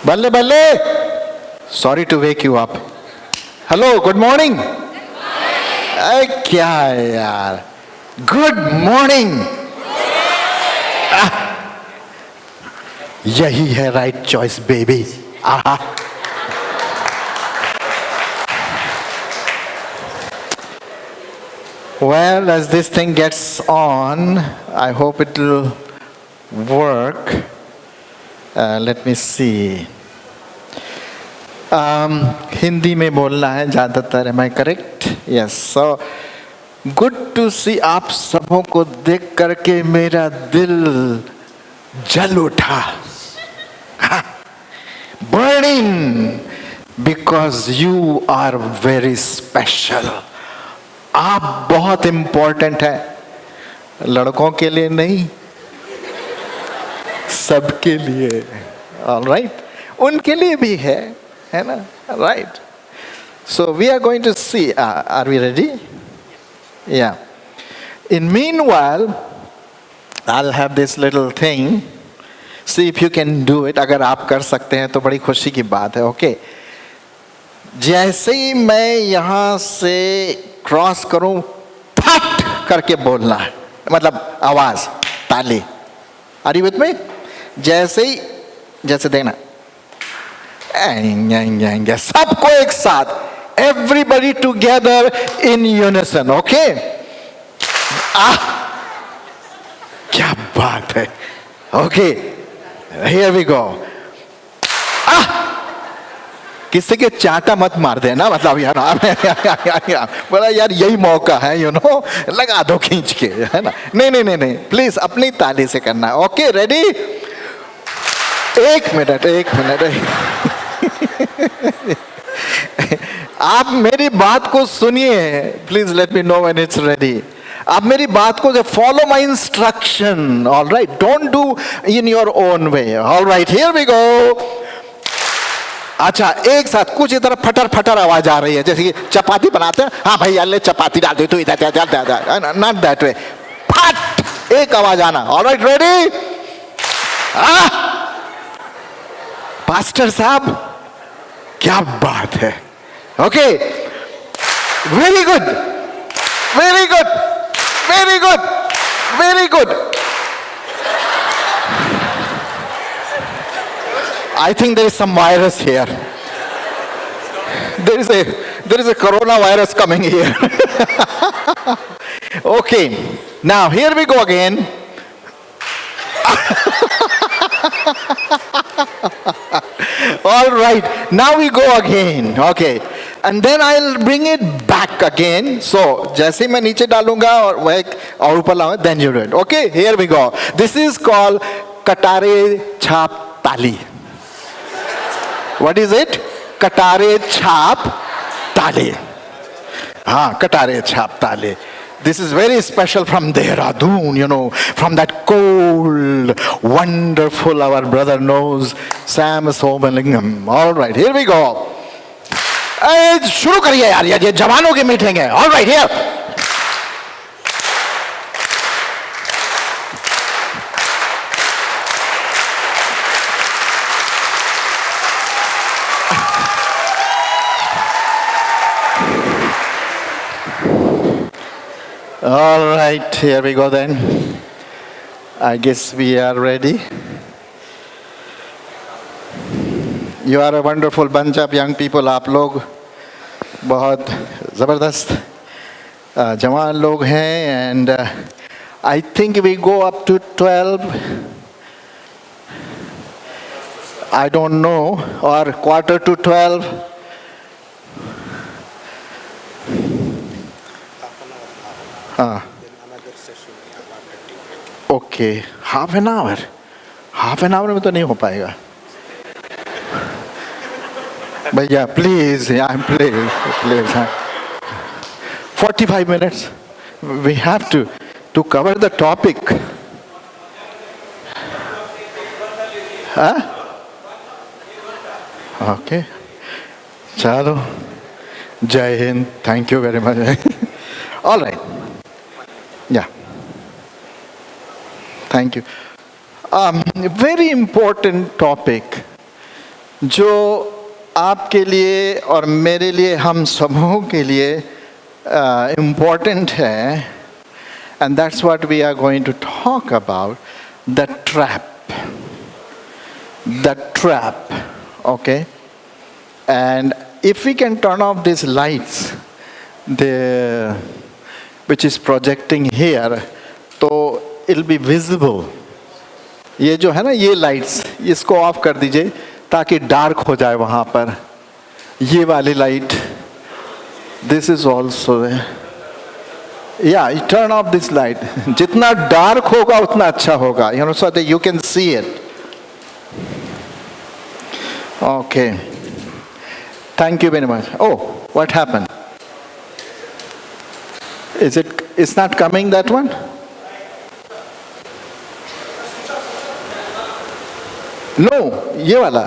बल्ले बल्ले, sorry to wake you up. Hello, good morning. क्या है यार, गुड मॉर्निंग. यही है राइट चॉइस बेबी. आहा. Well, as this thing gets on, I hope it will work. Let me see. Hindi में बोलना है ज़्यादातर. Am I correct? Yes. So, good to see आप सबों को देख करके मेरा दिल जल उठा. Burning because you are very special. आप बहुत इम्पोर्टेंट है. लड़कों के लिए नहीं, सबके लिए. ऑलराइट, उनके लिए भी है ना. Right. So we are going to see. Are we ready? Yeah. In meanwhile I'll have this little thing. See if you can do it. अगर आप कर सकते हैं तो बड़ी खुशी की बात है. ओके. जैसे ही मैं यहाँ से क्रॉस करूं, फट करके बोलना है. मतलब आवाज, ताली. Are you with me? जैसे ही, जैसे देना, सबको एक साथ. Everybody together in unison. Okay? क्या बात है. Okay. Here we go. किसी के चाटा मत मार देना. मतलब यार बोला यार यही मौका है, लगा दो खींच के, है ना. नहीं, प्लीज अपनी ताली से करना. Okay, ready? एक मिनट. आप मेरी बात को सुनिए. Please let me know when it's ready. आप मेरी बात को follow my instruction. All right, don't do in your own way. All right, here we go. अच्छा, एक साथ कुछ इधर फटर फटर आवाज आ रही है, जैसे कि चपाती बनाते हैं. हाँ भाई, अल्ले चपाती डाल दे तू इधर. Not that way. फट एक आवाज आना. Alright, ready? पास्टर साहब, क्या बात है. Okay, very good, very good, very good, very good. I think there is some virus here. There is a coronavirus coming here. Okay, now here we go again. All right, now we go again. Okay, and then I'll bring it back again. So जैसे मैं नीचे डालूंगा और वह और ऊपर लाऊंगा, then you do it. Okay, here we go. This is called Katare छाप ताली. What is it? कटारे छाप ताले. हाँ, कटारे छाप ताले. This is very special from Dehradun, from that cold, wonderful, our brother knows, Sam Somalingam. All right, here we go. शुरू करिए यार, ये जवानों की मीटिंग है. All right, here. All right, here we go then. I guess we are ready. You are a wonderful bunch of young people. आप लोग बहुत ज़बरदस्त जवान लोग हैं. And I think we go up to 12. I don't know, or quarter to 12. Okay, half an hour में तो नहीं हो पाएगा भैया. Please, please. 45 minutes. We have to cover the topic. Okay, चलो. जय Hind. Thank you very much. All right. Yeah. Thank you. Very important topic. जो आपके लिए और मेरे लिए, हम सबों के लिए इम्पोर्टेंट है, and that's what we are going to talk about, the trap. The trap, okay? And if we can turn off these lights, which is projecting here, तो it'll be visible. ये जो है ना, ये lights, इसको of कर दीजिए ताकि डार्क हो जाए वहाँ पर. ये वाली light, this is also there. Yeah, you turn off this light. जितना डार्क होगा उतना अच्छा होगा, you know, so that you can see it. Okay. Thank you very much. Oh, what happened? It's not coming, that one? No, ये वाला.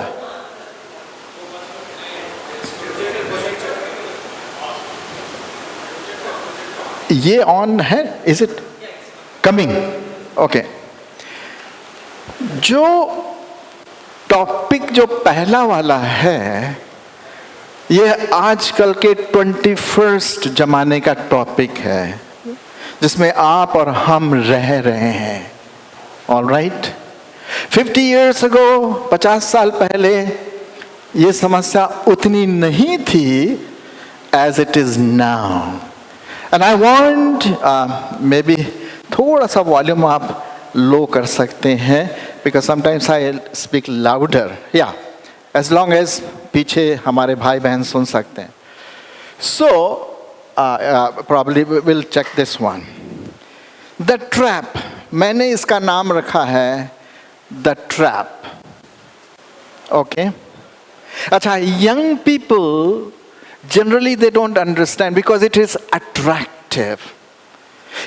ये on है? Is it coming? Okay. जो टॉपिक जो पहला वाला है, ये आजकल के 21st जमाने का टॉपिक है, जिसमें आप और हम रह रहे हैं. All right. 50 years ago, 50 साल पहले ये समस्या उतनी नहीं थी as it is now. And I want, maybe थोड़ा सा वॉल्यूम आप लो कर सकते हैं, because sometimes I speak louder. Yeah, as long as पीछे हमारे भाई बहन सुन सकते हैं. So, probably we'll check this one. The trap. मैंने इसका नाम रखा है The Trap. Okay? अच्छा, young people generally they don't understand because it is attractive.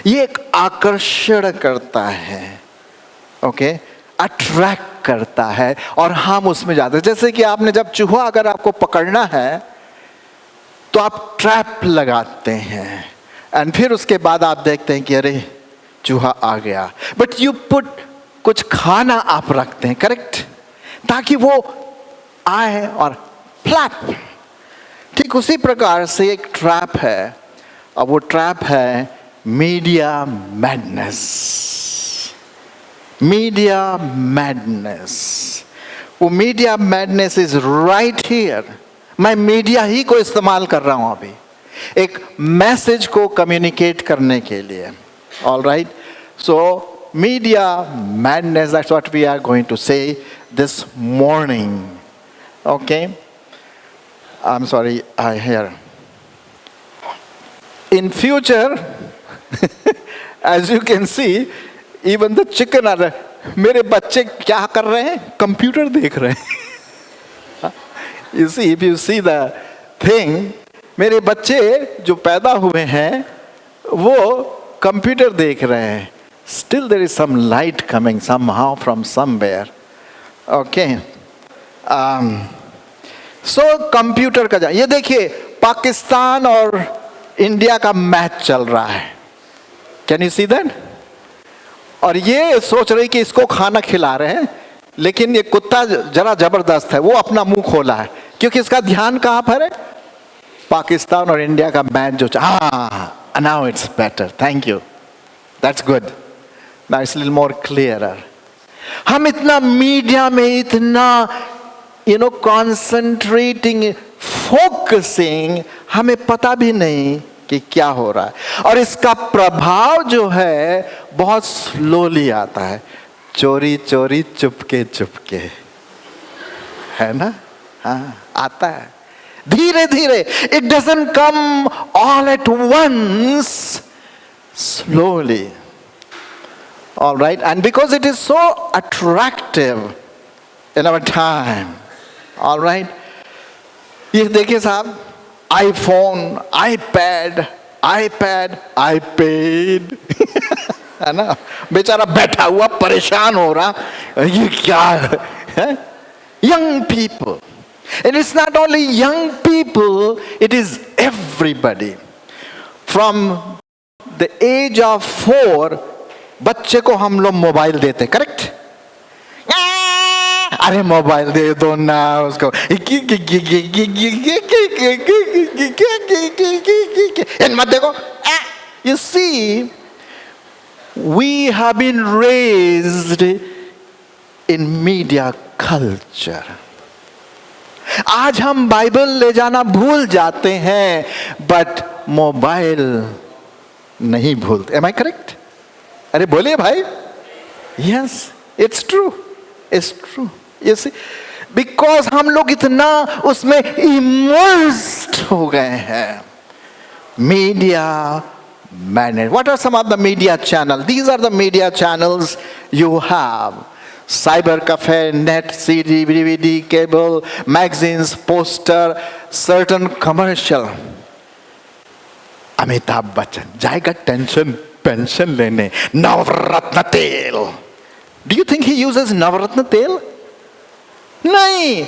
ये एक आकर्षण करता है. Okay? अट्रैक्ट करता है और हम उसमें जाते हैं. जैसे कि आपने जब चूहा अगर आपको पकड़ना है तो आप ट्रैप लगाते हैं, एंड फिर उसके बाद आप देखते हैं कि अरे चूहा आ गया, बट यू पुट, कुछ खाना आप रखते हैं, करेक्ट, ताकि वो आए और फ्लैप. ठीक उसी प्रकार से एक ट्रैप है, और वो ट्रैप है मीडिया मैडनेस. Media madness. वो media madness is right here. मैं मीडिया ही को इस्तेमाल कर रहा हूं अभी एक मैसेज को कम्युनिकेट करने के लिए. All right. So media madness, that's what we are going to say this morning. Okay, I am sorry, I hear in future as you can see, even the chicken are, मेरे बच्चे क्या कर रहे हैं? Computer देख रहे हैं. You see, if you see the thing, मेरे बच्चे जो पैदा हुए हैं वो कंप्यूटर देख रहे हैं. Still there is some light coming somehow from somewhere. Okay. So computer का ये देखिए, पाकिस्तान और इंडिया का मैच चल रहा है. Can you see that? और ये सोच रही कि इसको खाना खिला रहे हैं, लेकिन ये कुत्ता जरा जबरदस्त है, वो अपना मुंह खोला है क्योंकि इसका ध्यान कहाँ पर है? पाकिस्तान और इंडिया का मैच जो now it's better. Thank you, that's good. Now it's little more clearer. हम इतना मीडिया में इतना कॉन्सेंट्रेटिंग, फोकसिंग, हमें पता भी नहीं कि क्या हो रहा है. और इसका प्रभाव जो है बहुत स्लोली आता है, चोरी चोरी चुपके चुपके, है ना? हाँ, आता है धीरे धीरे. It doesn't come all at once, slowly. All right. And because it is so attractive in our time. All right. ये देखिए साहब, आईफोन, आईपैड, आईपेड है ना, बेचारा बैठा हुआ परेशान हो रहा, ये क्या है? Young people. It is not only young people, it is everybody. From the age of 4 बच्चे को हम लोग मोबाइल देते, करेक्ट? अरे मोबाइल दे दो ना उसको, मत देखो. You see, we have been raised in media culture. आज हम बाइबल ले जाना भूल जाते हैं, बट मोबाइल नहीं भूलते. Am I correct? अरे बोलिए भाई. Yes, it's true. It's true. You see, because हम लोग इतना उसमें immersed हो गए हैं. Media madness. What are some of the media channels? These are the media channels you have. Cyber cafe, net, CD, DVD, cable, magazines, poster, certain commercial. Amitabh Bachchan जाएगा tension pension लेने, नवरत्न तेल. Do you think he uses नवरत्न तेल? नहीं,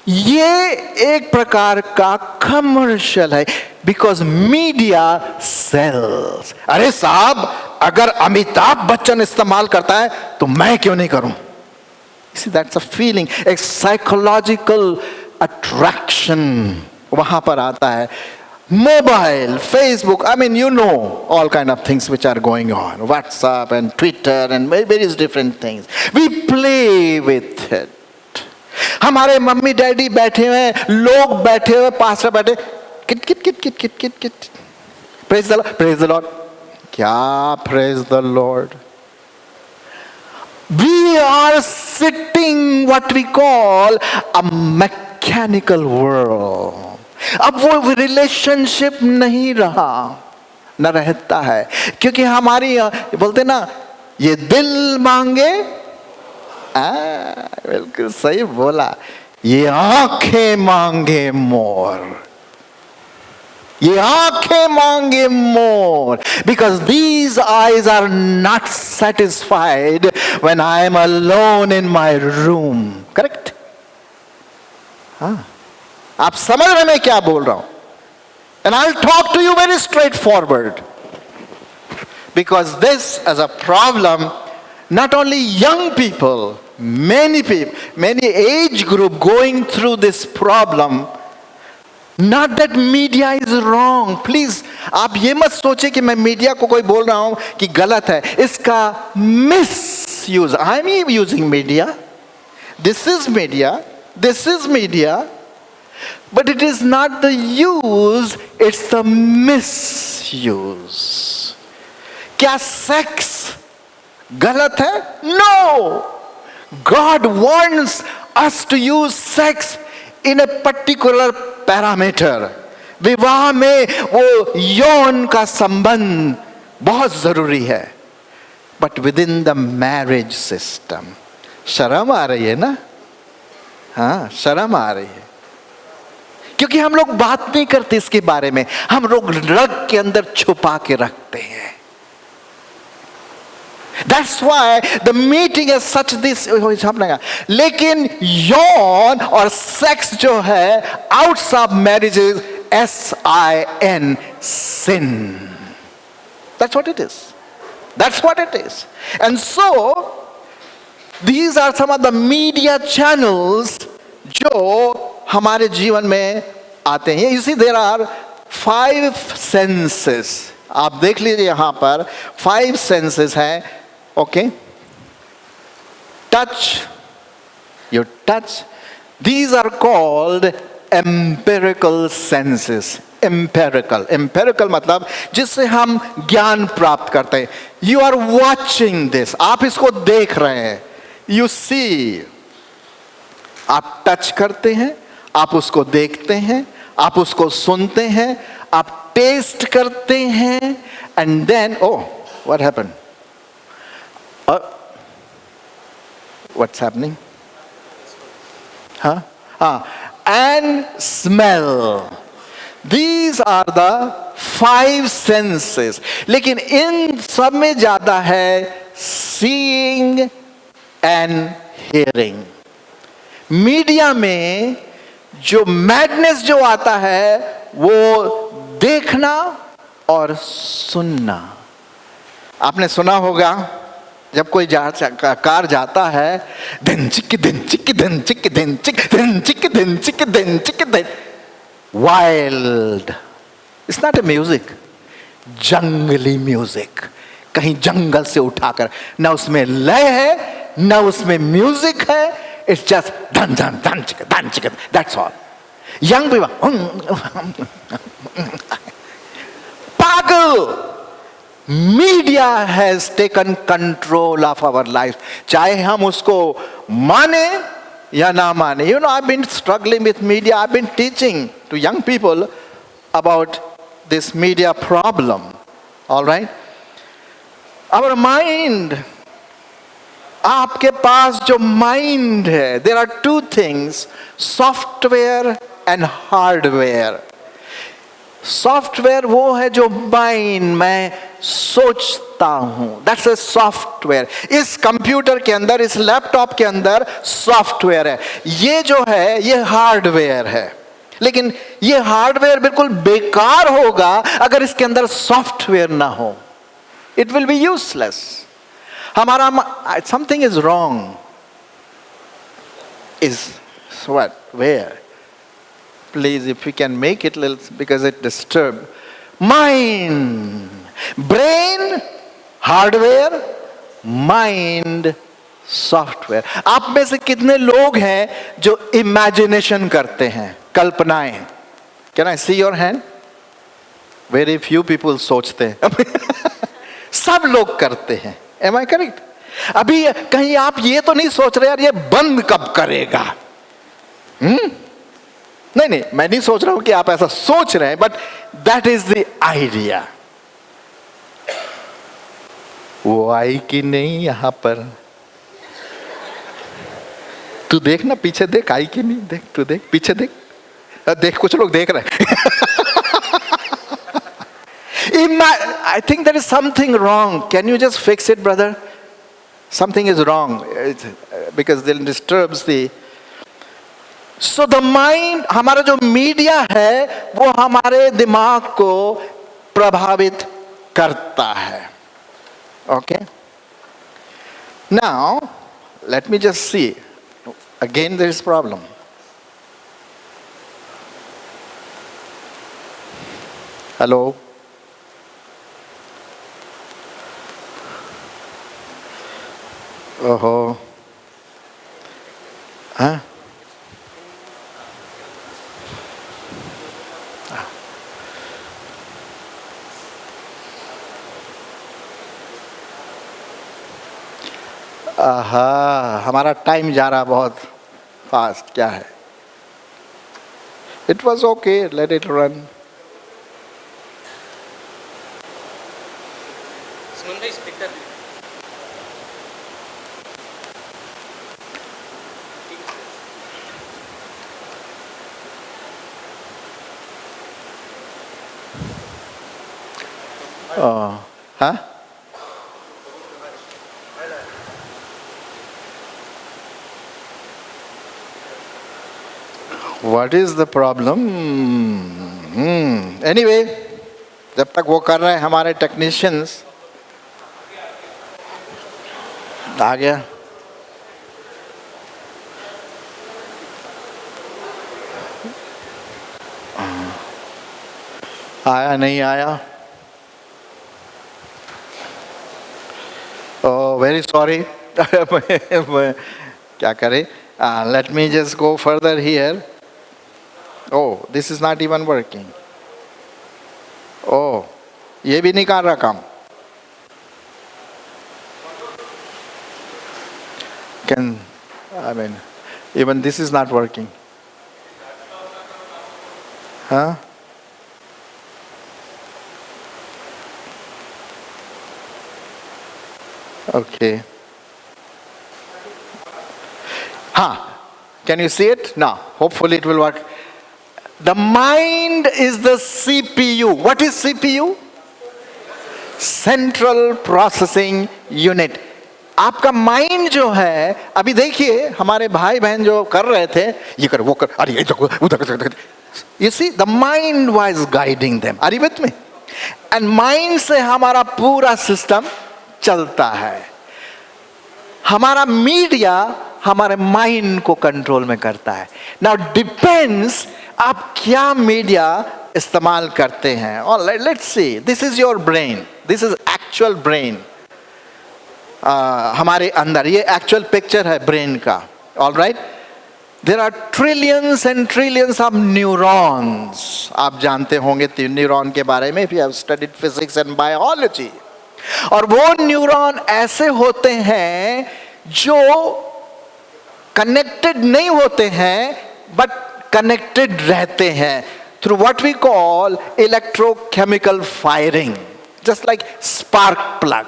ये एक प्रकार का commercial है. Because media sells. अरे साहब, अगर अमिताभ बच्चन इस्तेमाल करता है तो मैं क्यों नहीं करूं? See, that's a feeling, एक साइकोलॉजिकल अट्रैक्शन वहां पर आता है. Mobile, Facebook, I mean, you know all kind of things which are going on. WhatsApp and Twitter and various different things. We play with it. हमारे mummy daddy बैठे हुए, लोग बैठे हुए, पास में बैठे, kit kit kit kit kit kit kit. Praise the Lord, praise the Lord. क्या praise the Lord? We are sitting what we call a mechanical world. अब वो रिलेशनशिप नहीं रहा, न रहता है, क्योंकि हमारी बोलते ना, ये दिल मांगे, बिल्कुल सही बोला, ये आंखें मांगे मोर, ये आंखें मांगे मोर. Because these eyes are not satisfied when I am alone in my room. Correct? हाँ, आप समझ रहे मैं क्या बोल रहा हूं? And I'll talk to you very straightforward. Because this is a problem, not only young people, many people, many age group going through this problem. Not that media is wrong. Please, आप ये मत सोचे कि मैं media को कोई बोल रहा हूं कि गलत है. इसका misuse. I am using media. This is media. This is media. But it is not the use, it's the misuse. क्या सेक्स गलत है? No! God wants us to use sex in a particular parameter. विवाह में वो यौन का संबंध बहुत जरूरी है. But within the marriage system. शर्म आ रही है ना? हाँ, शर्म आ रही है, क्योंकि हम लोग बात नहीं करते इसके बारे में. हम लोग रग के अंदर छुपा के रखते हैं. That's why the meeting is such this. लेकिन यौन और सेक्स जो है outside marriage is sin, sin. That's what it is. That's what it is. And so these are some of the media channels जो हमारे जीवन में आते हैं. You see, there are 5 senses. आप देख लीजिए यहां पर 5 senses हैं. Okay, touch, you touch. These are called empirical senses. Empirical मतलब जिससे हम ज्ञान प्राप्त करते हैं. You are watching this. आप इसको देख रहे हैं. You see. आप टच करते हैं, आप उसको देखते हैं, आप उसको सुनते हैं, आप टेस्ट करते हैं, and then, oh, what happened? What's happening? And smell. These are the 5 senses. लेकिन इन सब में ज्यादा है seeing and hearing. मीडिया में जो मैडनेस जो आता है वो देखना और सुनना. आपने सुना होगा जब कोई कार जाता है, दिन चिक दिन चिक दिन चिक दिन चिक दिन चिक दिन चिक दिन चिक दिन, wild, it's not a music, जंगली म्यूजिक, कहीं जंगल से उठाकर, ना उसमें लय है ना उसमें म्यूजिक है, इट्स जस्ट धन धन धन चिक, दैट्स ऑल। यंग पीपल, पागल। Media has taken control of our life, चाहे हम उसको माने या ना माने। You know, I been struggling with media, I been teaching to young people about this media problem, alright. Our mind, आपके पास जो माइंड है, there are two things, software and hardware. Software वो है जो माइंड, मैं सोचता हूं, दैट्स ए सॉफ्टवेयर। इस कंप्यूटर के अंदर, इस लैपटॉप के अंदर सॉफ्टवेयर है, ये जो है ये हार्डवेयर है। लेकिन ये हार्डवेयर बिल्कुल बेकार होगा अगर इसके अंदर सॉफ्टवेयर ना हो, इट विल बी यूजलेस। हमारा something is wrong, is what, where? Please, if we can make it little, because it disturb mind, brain, hardware, mind, software. आप में से कितने लोग हैं जो इमेजिनेशन करते हैं, कल्पनाएं? Can I see your hand? Very few people सोचते हैं। सब लोग करते हैं। Am I correct? अभी कहीं आप ये तो नहीं सोच रहे यार ये बंद कब करेगा? नहीं, मैं नहीं सोच रहा हूं कि आप ऐसा सोच रहे हैं, but that is the idea. वो आई कि नहीं यहां पर? तू देख ना, पीछे देख, आई कि नहीं, देख, तू देख, पीछे देख, देख, कुछ लोग देख रहे हैं। I think there is something wrong. Can you just fix it, brother? Something is wrong, because it disturbs the. So the mind, हमारा जो मीडिया है वो हमारे दिमाग को प्रभावित करता है। Okay? Now, let me just see. Again, there is problem. Hello? ओहो, हाँ? आहा, हमारा टाइम जा रहा बहुत फास्ट, क्या है? It was okay, let it run. हाँ, What is the problem? Anyway, जब तक वो कर रहे हैं हमारे टेक्नीशियंस, आ गया। आया नहीं आया? Oh, very sorry. क्या करें? Let me just go further here. Oh, this is not even working. Oh, ये भी नहीं कर रहा काम। I mean, even this is not working. Huh? Okay. Can you see it? Now, hopefully it will work. The mind is the CPU. What is CPU? Central Processing Unit. आपका mind जो है, अभी देखिए हमारे भाई बहन जो कर रहे थे, ये कर वो कर, अरे ये उधर, you see the mind was guiding them. Are you with me? And mind से हमारा पूरा सिस्टम चलता है। हमारा मीडिया हमारे माइंड को कंट्रोल में करता है. नाउ डिपेंड्स आप क्या मीडिया इस्तेमाल करते हैं. और let's see, this is your brain, this is actual brain. हमारे अंदर ये एक्चुअल पिक्चर है ब्रेन का. Alright, there are trillions and trillions of neurons. आप जानते होंगे न्यूरॉन के बारे में, if you have studied physics and biology. और वो न्यूरॉन ऐसे होते हैं जो कनेक्टेड नहीं होते हैं बट कनेक्टेड रहते हैं through what we call electrochemical firing, just like spark plug.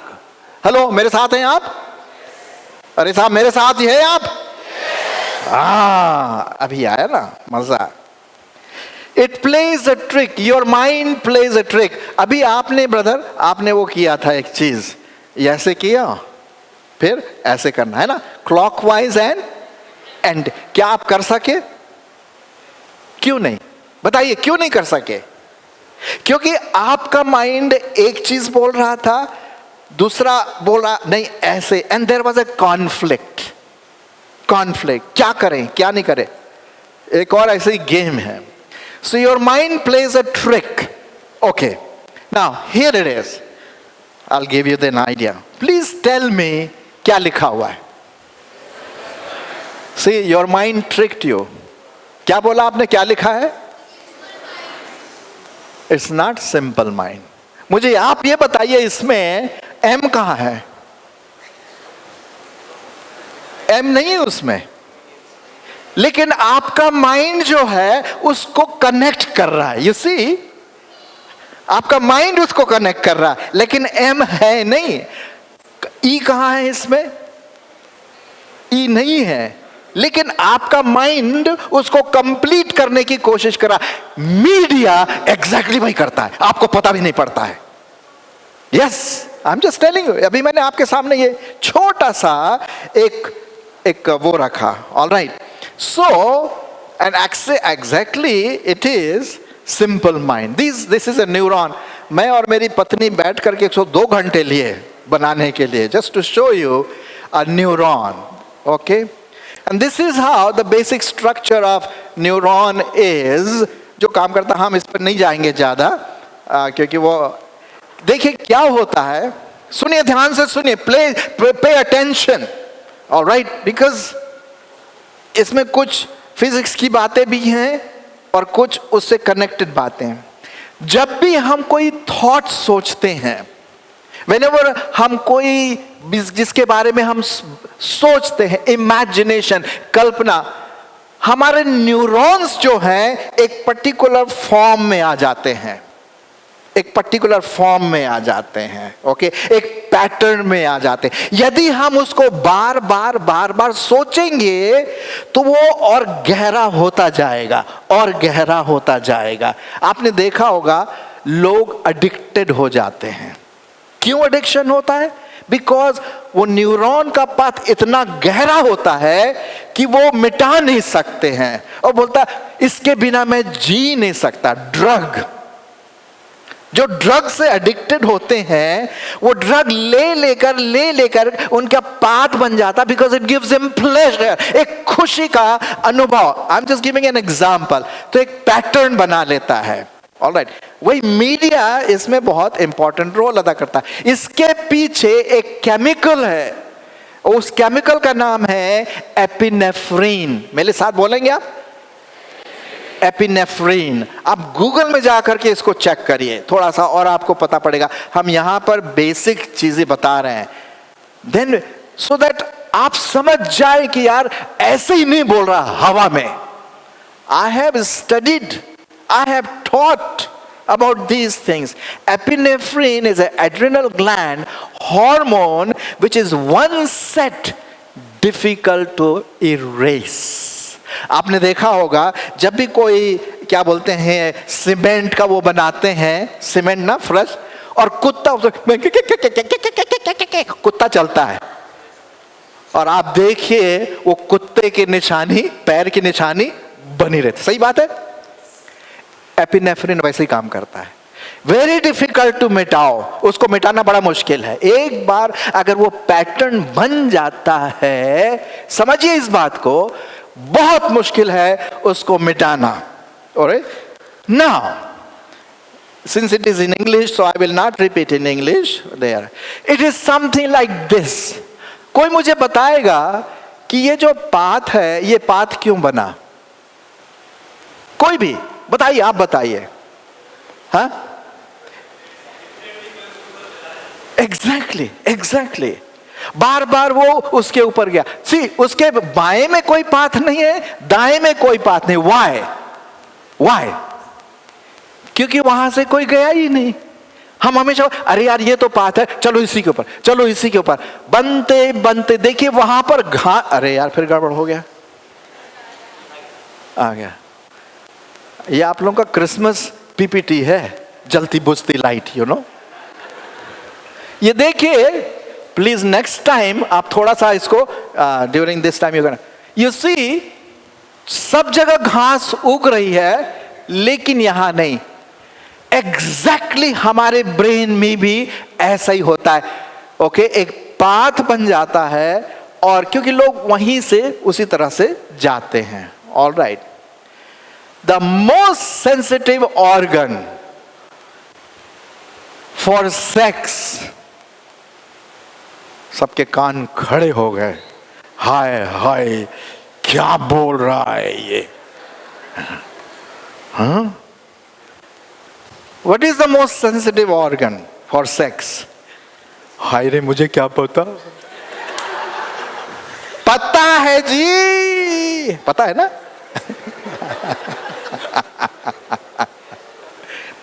Hello, मेरे साथ हैं आप? अरे साहब, मेरे साथ ही है आप? अभी आया ना मजा. It plays a trick, your mind plays a trick. अभी आपने ब्रदर, आपने वो किया था एक चीज, ऐसे किया फिर ऐसे करना है ना, क्लॉकवाइज एंड क्या आप कर सके? क्यों नहीं? बताइए क्यों नहीं कर सके? क्योंकि आपका माइंड एक चीज बोल रहा था, दूसरा बोल रहा नहीं ऐसे, and there was a conflict. क्या करें क्या नहीं करें. एक और ऐसी गेम है. So your mind plays a trick. Okay. Now here it is. I'll give you an idea. Please tell me क्या लिखा हुआ है. See, your mind tricked you. क्या बोला आपने, क्या लिखा है? It's not simple mind. मुझे आप ये बताइए, इसमें M कहाँ है? M नहीं है उसमें, लेकिन आपका माइंड जो है उसको कनेक्ट कर रहा है. यू सी, आपका माइंड उसको कनेक्ट कर रहा है, लेकिन एम है नहीं. ई कहां है इसमें? ई नहीं है, लेकिन आपका माइंड उसको कंप्लीट करने की कोशिश कर रहा है. मीडिया एग्जैक्टली वही करता है, आपको पता भी नहीं पड़ता है. Yes, I am just telling you. अभी मैंने आपके सामने ये छोटा सा एक वो रखा. Alright. So, and exactly it is simple mind. This is a neuron. मैं और मेरी पत्नी बैठ करके 102 घंटे लिए बनाने के लिए, just to show you a neuron. Okay? And this is how the basic structure of neuron is. जो काम करता, हम इस पर नहीं जाएंगे ज़्यादा, क्योंकि वो देखिए क्या होता है. सुनिए, ध्यान से सुनिए, pay attention. All right? Because इसमें कुछ फिजिक्स की बातें भी हैं और कुछ उससे कनेक्टेड बातें हैं. जब भी हम कोई थॉट सोचते हैं, व्हेनेवर हम कोई जिसके बारे में हम सोचते हैं, इमेजिनेशन, कल्पना, हमारे न्यूरॉन्स जो हैं एक पर्टिकुलर फॉर्म में आ जाते हैं. एक पर्टिकुलर फॉर्म में आ जाते हैं. ओके, एक पैटर्न में आ जाते हैं. यदि हम उसको बार बार सोचेंगे तो वो और गहरा होता जाएगा और गहरा होता जाएगा. आपने देखा होगा लोग एडिक्टेड हो जाते हैं. क्यों एडिक्शन होता है? बिकॉज वो न्यूरॉन का पाथ इतना गहरा होता है कि वो मिटा नहीं सकते हैं, और बोलता इसके बिना मैं जी नहीं सकता. जो ड्रग से एडिक्टेड होते हैं, वो ड्रग ले लेकर उनका पाथ बन जाता, because it gives him pleasure, एक खुशी का अनुभव. आई am just giving an example. तो एक पैटर्न बना लेता है. ऑलराइट, वही मीडिया इसमें बहुत इंपॉर्टेंट रोल अदा करता है. इसके पीछे एक केमिकल है, उस केमिकल का नाम है एपिनेफ्रीन. मेरे साथ बोलेंगे आप? एपिनेफ्रीन. आप गूगल में जाकर के इसको चेक करिए थोड़ा सा, और आपको पता पड़ेगा. हम यहां पर बेसिक चीजें बता रहे हैं, देन सो दैट आप समझ जाए कि यार ऐसे ही नहीं बोल रहा हवा में. I have studied, I have taught about these things. Epinephrine is an adrenal gland hormone which is one set difficult to erase. आपने देखा होगा जब भी कोई क्या बोलते हैं सीमेंट का वो बनाते हैं, सीमेंट ना फ्रेश, और कुत्ता चलता है, और आप देखिए वो कुत्ते की निशानी, पैर की निशानी बनी रहती. सही बात है. एपिनेफ्रिन वैसे ही काम करता है. वेरी डिफिकल्ट टू मिटाओ, उसको मिटाना बड़ा मुश्किल है। एक बार अगर वो पैटर्न बन जाता है, समझिए इस बात को, बहुत मुश्किल है उसको मिटाना। Alright, now since it is in English, so I will not repeat in English there. It is something like this. कोई मुझे बताएगा कि ये जो पाथ है, ये पाथ क्यों बना? कोई भी बताइए, आप बताइए। हाँ, एग्जैक्टली बार बार वो उसके ऊपर गया। सी, उसके बाएं में कोई पाथ नहीं है, दाएं में कोई पाथ नहीं। वाई? क्योंकि वहां से कोई गया ही नहीं। हम हमेशा अरे यार ये तो पाथ है, चलो इसी के ऊपर, चलो इसी के ऊपर, बनते बनते देखिए वहां पर अरे यार फिर गड़बड़ हो गया, आ गया। ये आप लोगों का क्रिसमस पीपीटी है, जलती बुझती लाइट, यू नो। ये देखिए प्लीज, नेक्स्ट टाइम आप थोड़ा सा इसको during this time you see, सब जगह घास उग रही है लेकिन यहां नहीं। एग्जैक्टली हमारे ब्रेन में भी ऐसा ही होता है। ओके, एक पाथ बन जाता है और क्योंकि लोग वहीं से उसी तरह से जाते हैं। All right, the most sensitive organ for sex, सबके कान खड़े हो गए, हाय हाय क्या बोल रहा है ये। हाँ, What is the most sensitive organ for sex? हाय रे, मुझे क्या पता। पता है जी, पता है ना।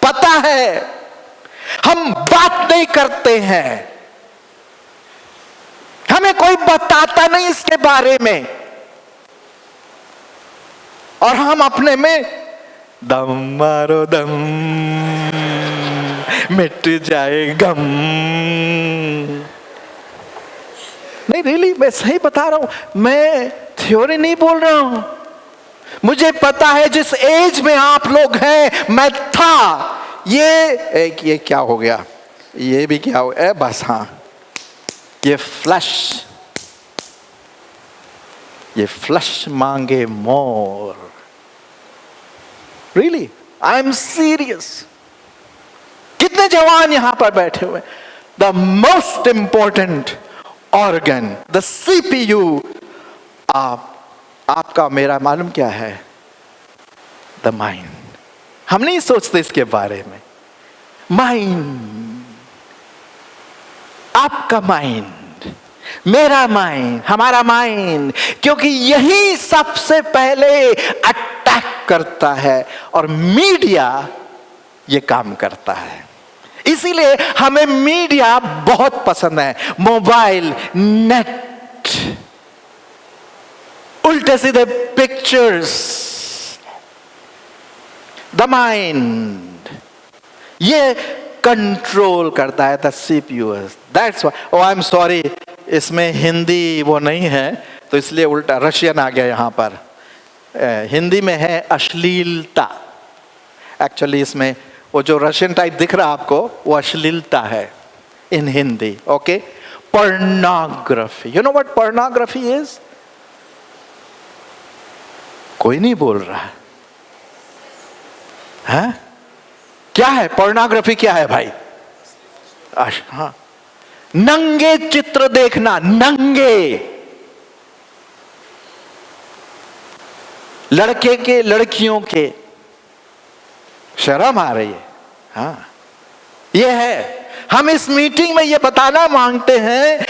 पता है, हम बात नहीं करते हैं, हमें कोई बताता नहीं इसके बारे में, और हम अपने में दम मारो दम, मिट जाए गम। नहीं रियली, मैं सही बता रहा हूं, मैं थ्योरी नहीं बोल रहा हूं। मुझे पता है जिस एज में आप लोग हैं, मैं था। ये क्या हो गया, ये भी क्या हो गया, बस हाँ, ये फ्लश मांगे more. Really, I am serious. कितने जवान यहां पर बैठे हुए। The most important organ, the CPU, आपका मेरा मालूम क्या है? The mind. हम नहीं सोचते इसके बारे में। माइंड, आपका माइंड, मेरा माइंड, हमारा माइंड, क्योंकि यही सबसे पहले अटैक करता है और मीडिया ये काम करता है। इसीलिए हमें मीडिया बहुत पसंद है। मोबाइल, नेट, उल्टे सीधे पिक्चर्स, द माइंड, ये कंट्रोल करता है the CPU. That's why, oh I am sorry, इसमें हिंदी वो नहीं है तो इसलिए उल्टा रशियन आ गया यहां पर। हिंदी में है अश्लीलता। एक्चुअली इसमें वो जो रशियन टाइप दिख रहा है आपको, वो अश्लीलता है in Hindi. Okay, pornography, you know what pornography is? कोई नहीं बोल रहा है। क्या है pornography? क्या है भाई? हाँ, नंगे चित्र देखना, नंगे, लड़के के लड़कियों के। शर्म आ रही है। हाँ, ये है। हम इस मीटिंग में ये बताना मांगते हैं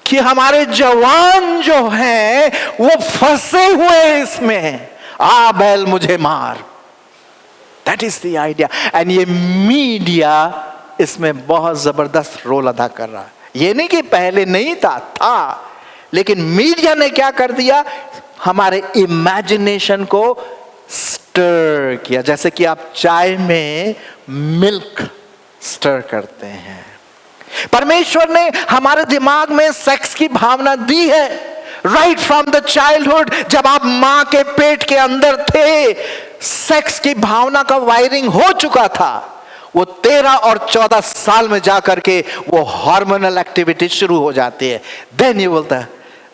कि हमारे जवान जो हैं वो फंसे हुए इसमें। आ बैल मुझे मार, that is the idea. And ये मीडिया इसमें बहुत जबरदस्त रोल अदा कर रहा है। ये नहीं कि पहले नहीं था, लेकिन मीडिया ने क्या कर दिया, हमारे इमेजिनेशन को स्टर किया। जैसे कि आप चाय में मिल्क स्टर करते हैं, परमेश्वर ने हमारे दिमाग में सेक्स की भावना दी है। राइट फ्रॉम द चाइल्डहुड, जब आप मां के पेट के अंदर थे, सेक्स की भावना का वायरिंग हो चुका था। वो 13 और 14 साल में जा करके वो हार्मोनल एक्टिविटी शुरू हो जाती है। देन ये बोलता है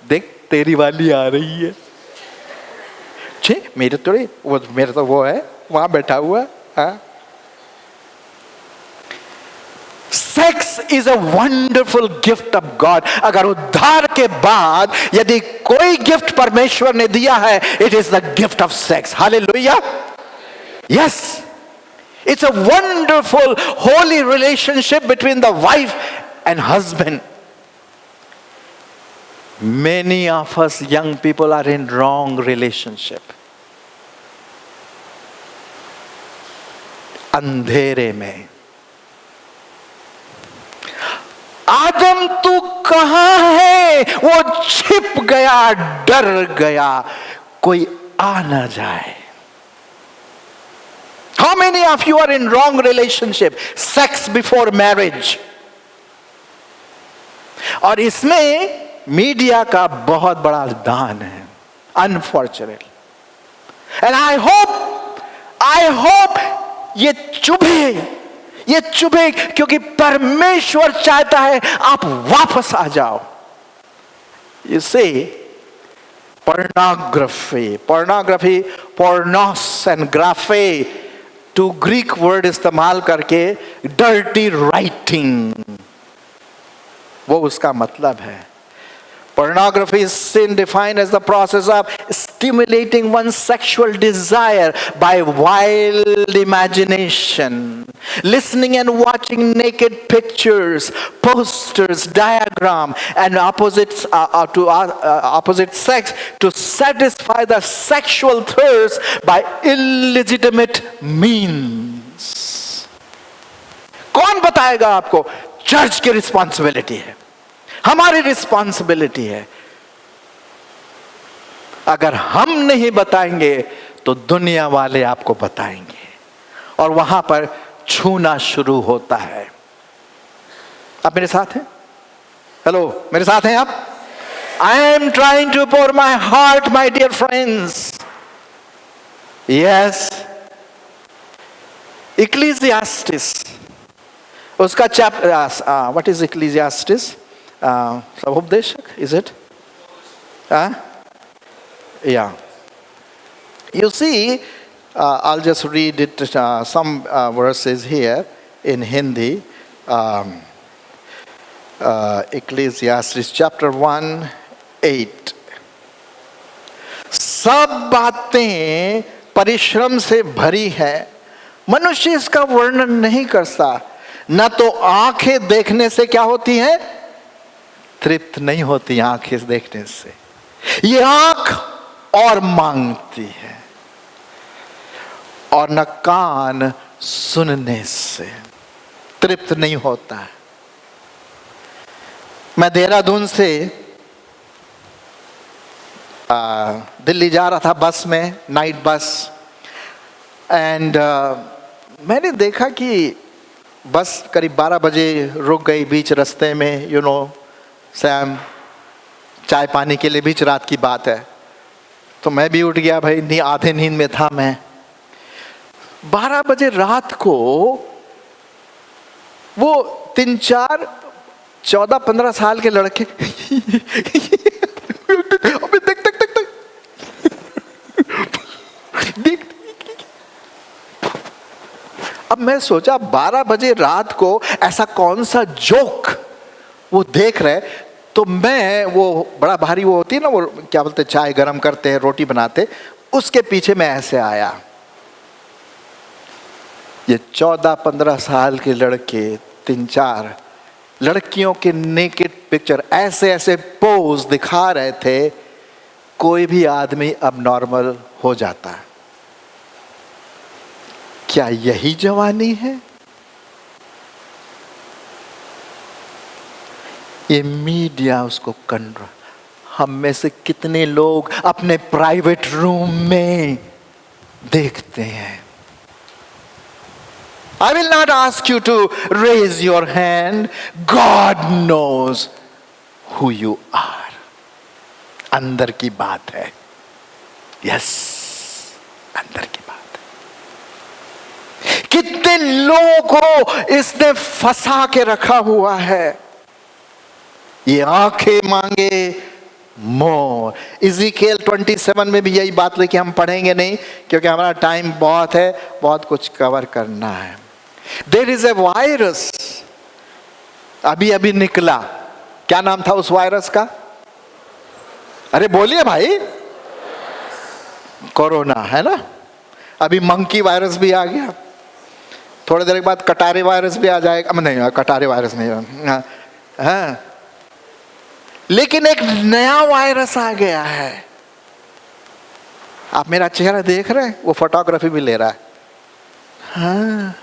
देख तेरी वाली आ रही है, छे मेरे थोड़ी, वो मेरे तो वो है वहां बैठा हुआ है। Sex is a wonderful gift of God. अगर उद्धार के बाद यदि कोई गिफ्ट परमेश्वर ने दिया है, it is the gift of sex. Hallelujah. Yes, it's a wonderful holy relationship between the wife and husband. Many of us young people are in wrong relationship. अंधेरे में। आदम तू कहां है? वो छिप गया, डर गया, कोई आ ना जाए। How many of you are in wrong relationship? Sex before marriage. और इसमें मीडिया का बहुत बड़ा दान है, unfortunately. And I hope ये चुभे क्योंकि परमेश्वर चाहता है आप वापस आ जाओ। You see, pornography, pornos and graphe, two Greek word इस्तेमाल करके डर्टी राइटिंग, वो उसका मतलब है। Pornography is sin defined as the process of stimulating one's sexual desire by wild imagination, listening and watching naked pictures, posters, diagram, and opposite sex to satisfy the sexual thirst by illegitimate means. कौन बताएगा आपको? Church की responsibility है, हमारी responsibility है। अगर हम नहीं बताएंगे तो दुनिया वाले आपको बताएंगे, और वहां पर छूना शुरू होता है। आप मेरे साथ हैं? हेलो, मेरे साथ हैं आप? I am trying to pour my heart my dear friends. Yes, Ecclesiastes उसका chapter, what is Ecclesiastes? Savupdeshak, is it? Yeah. You see, I'll just read it, some verses here in Hindi. Ecclesiastes chapter 1:8. सब बातें परिश्रम से भरी है, मनुष्य इसका वर्णन नहीं करता। न तो आंखें देखने से क्या होती हैं? तृप्त नहीं होती आंखें देखने से। ये आंख और मांगती है, और न कान सुनने से तृप्त नहीं होता है। मैं देहरादून से दिल्ली जा रहा था बस में, नाइट बस, एंड मैंने देखा कि बस करीब 12 बजे रुक गई बीच रास्ते में। यू नो, सैम चाय पानी के लिए, बीच रात की बात है। तो मैं भी उठ गया भाई, आधे नींद में था मैं। 12 बजे रात को वो 3-4 14-15 साल के लड़के अबे देख अब मैं सोचा 12 बजे रात को ऐसा कौन सा जोक वो देख रहे। तो मैं, वो बड़ा भारी वो होती है ना, वो क्या बोलते, चाय गरम करते हैं, रोटी बनाते, उसके पीछे मैं ऐसे आया। ये 14-15 साल के लड़के 3-4 लड़कियों के नेकेड पिक्चर ऐसे ऐसे पोज दिखा रहे थे। कोई भी आदमी अब नॉर्मल हो जाता है। क्या यही जवानी है? ये मीडिया उसको कंट्रोल। हम में से कितने लोग अपने प्राइवेट रूम में देखते हैं? I will not ask you to raise your hand. God knows who you are. अंदर की बात है। Yes, अंदर की बात है। कितने कितने लोगों को इसने फंसा के रखा हुआ है। ये आंखें मांगे मोर। इज़ीकेल 27 में भी यही बात, लेकिन हम पढ़ेंगे नहीं क्योंकि हमारा टाइम बहुत है, बहुत कुछ कवर करना है। देयर इज ए वायरस, अभी अभी निकला। क्या नाम था उस वायरस का? अरे बोलिए भाई। कोरोना, है ना। अभी मंकी वायरस भी आ गया, थोड़ी देर के बाद कटारे वायरस भी आ जाएगा। नहीं, कटारे वायरस नहीं, हाँ। लेकिन एक नया वायरस आ गया है। आप मेरा चेहरा देख रहे हैं? वो फोटोग्राफी भी ले रहा है। हाँ,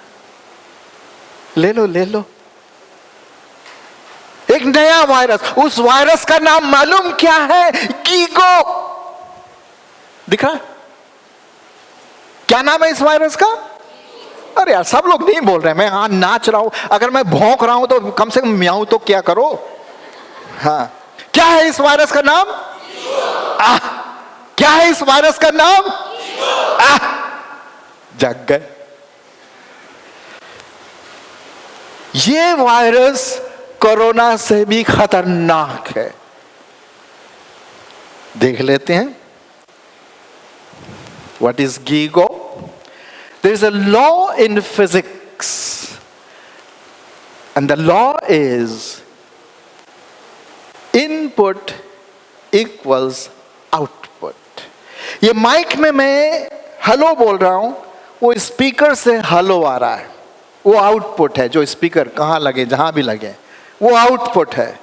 ले लो ले लो। एक नया वायरस। उस वायरस का नाम मालूम क्या है? गीगो। दिख रहा? क्या नाम है इस वायरस का? अरे यार, सब लोग नहीं बोल रहे। मैं हाँ नाच रहा हूं। अगर मैं भौंक रहा हूं तो कम से कम म्याऊं तो क्या करो। हाँ, क्या है इस वायरस का नाम? क्या है इस वायरस का नाम? जग गए। ये वायरस कोरोना से भी खतरनाक है। देख लेते हैं। What is GIGO? There is a law in physics, and the law is input equals output. ये माइक में मैं हेलो बोल रहा हूं, वो स्पीकर से हेलो आ रहा है, वो आउटपुट है। जो स्पीकर कहाँ लगे, जहां भी लगे, वो आउटपुट है।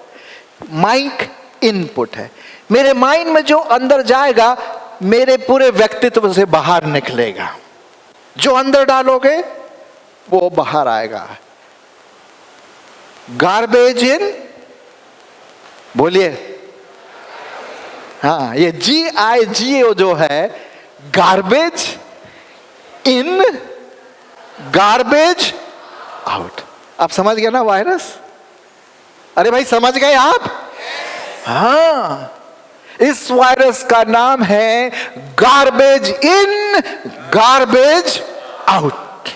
माइक इनपुट है। मेरे माइंड में जो अंदर जाएगा मेरे पूरे व्यक्तित्व से बाहर निकलेगा। जो अंदर डालोगे वो बाहर आएगा। गार्बेज इन, बोलिए। हाँ, ये GIGO जो है, गार्बेज इन, गार्बेज आउट। आप समझ गए ना वायरस? अरे भाई, समझ गए आप? हाँ, इस वायरस का नाम है garbage in, garbage out.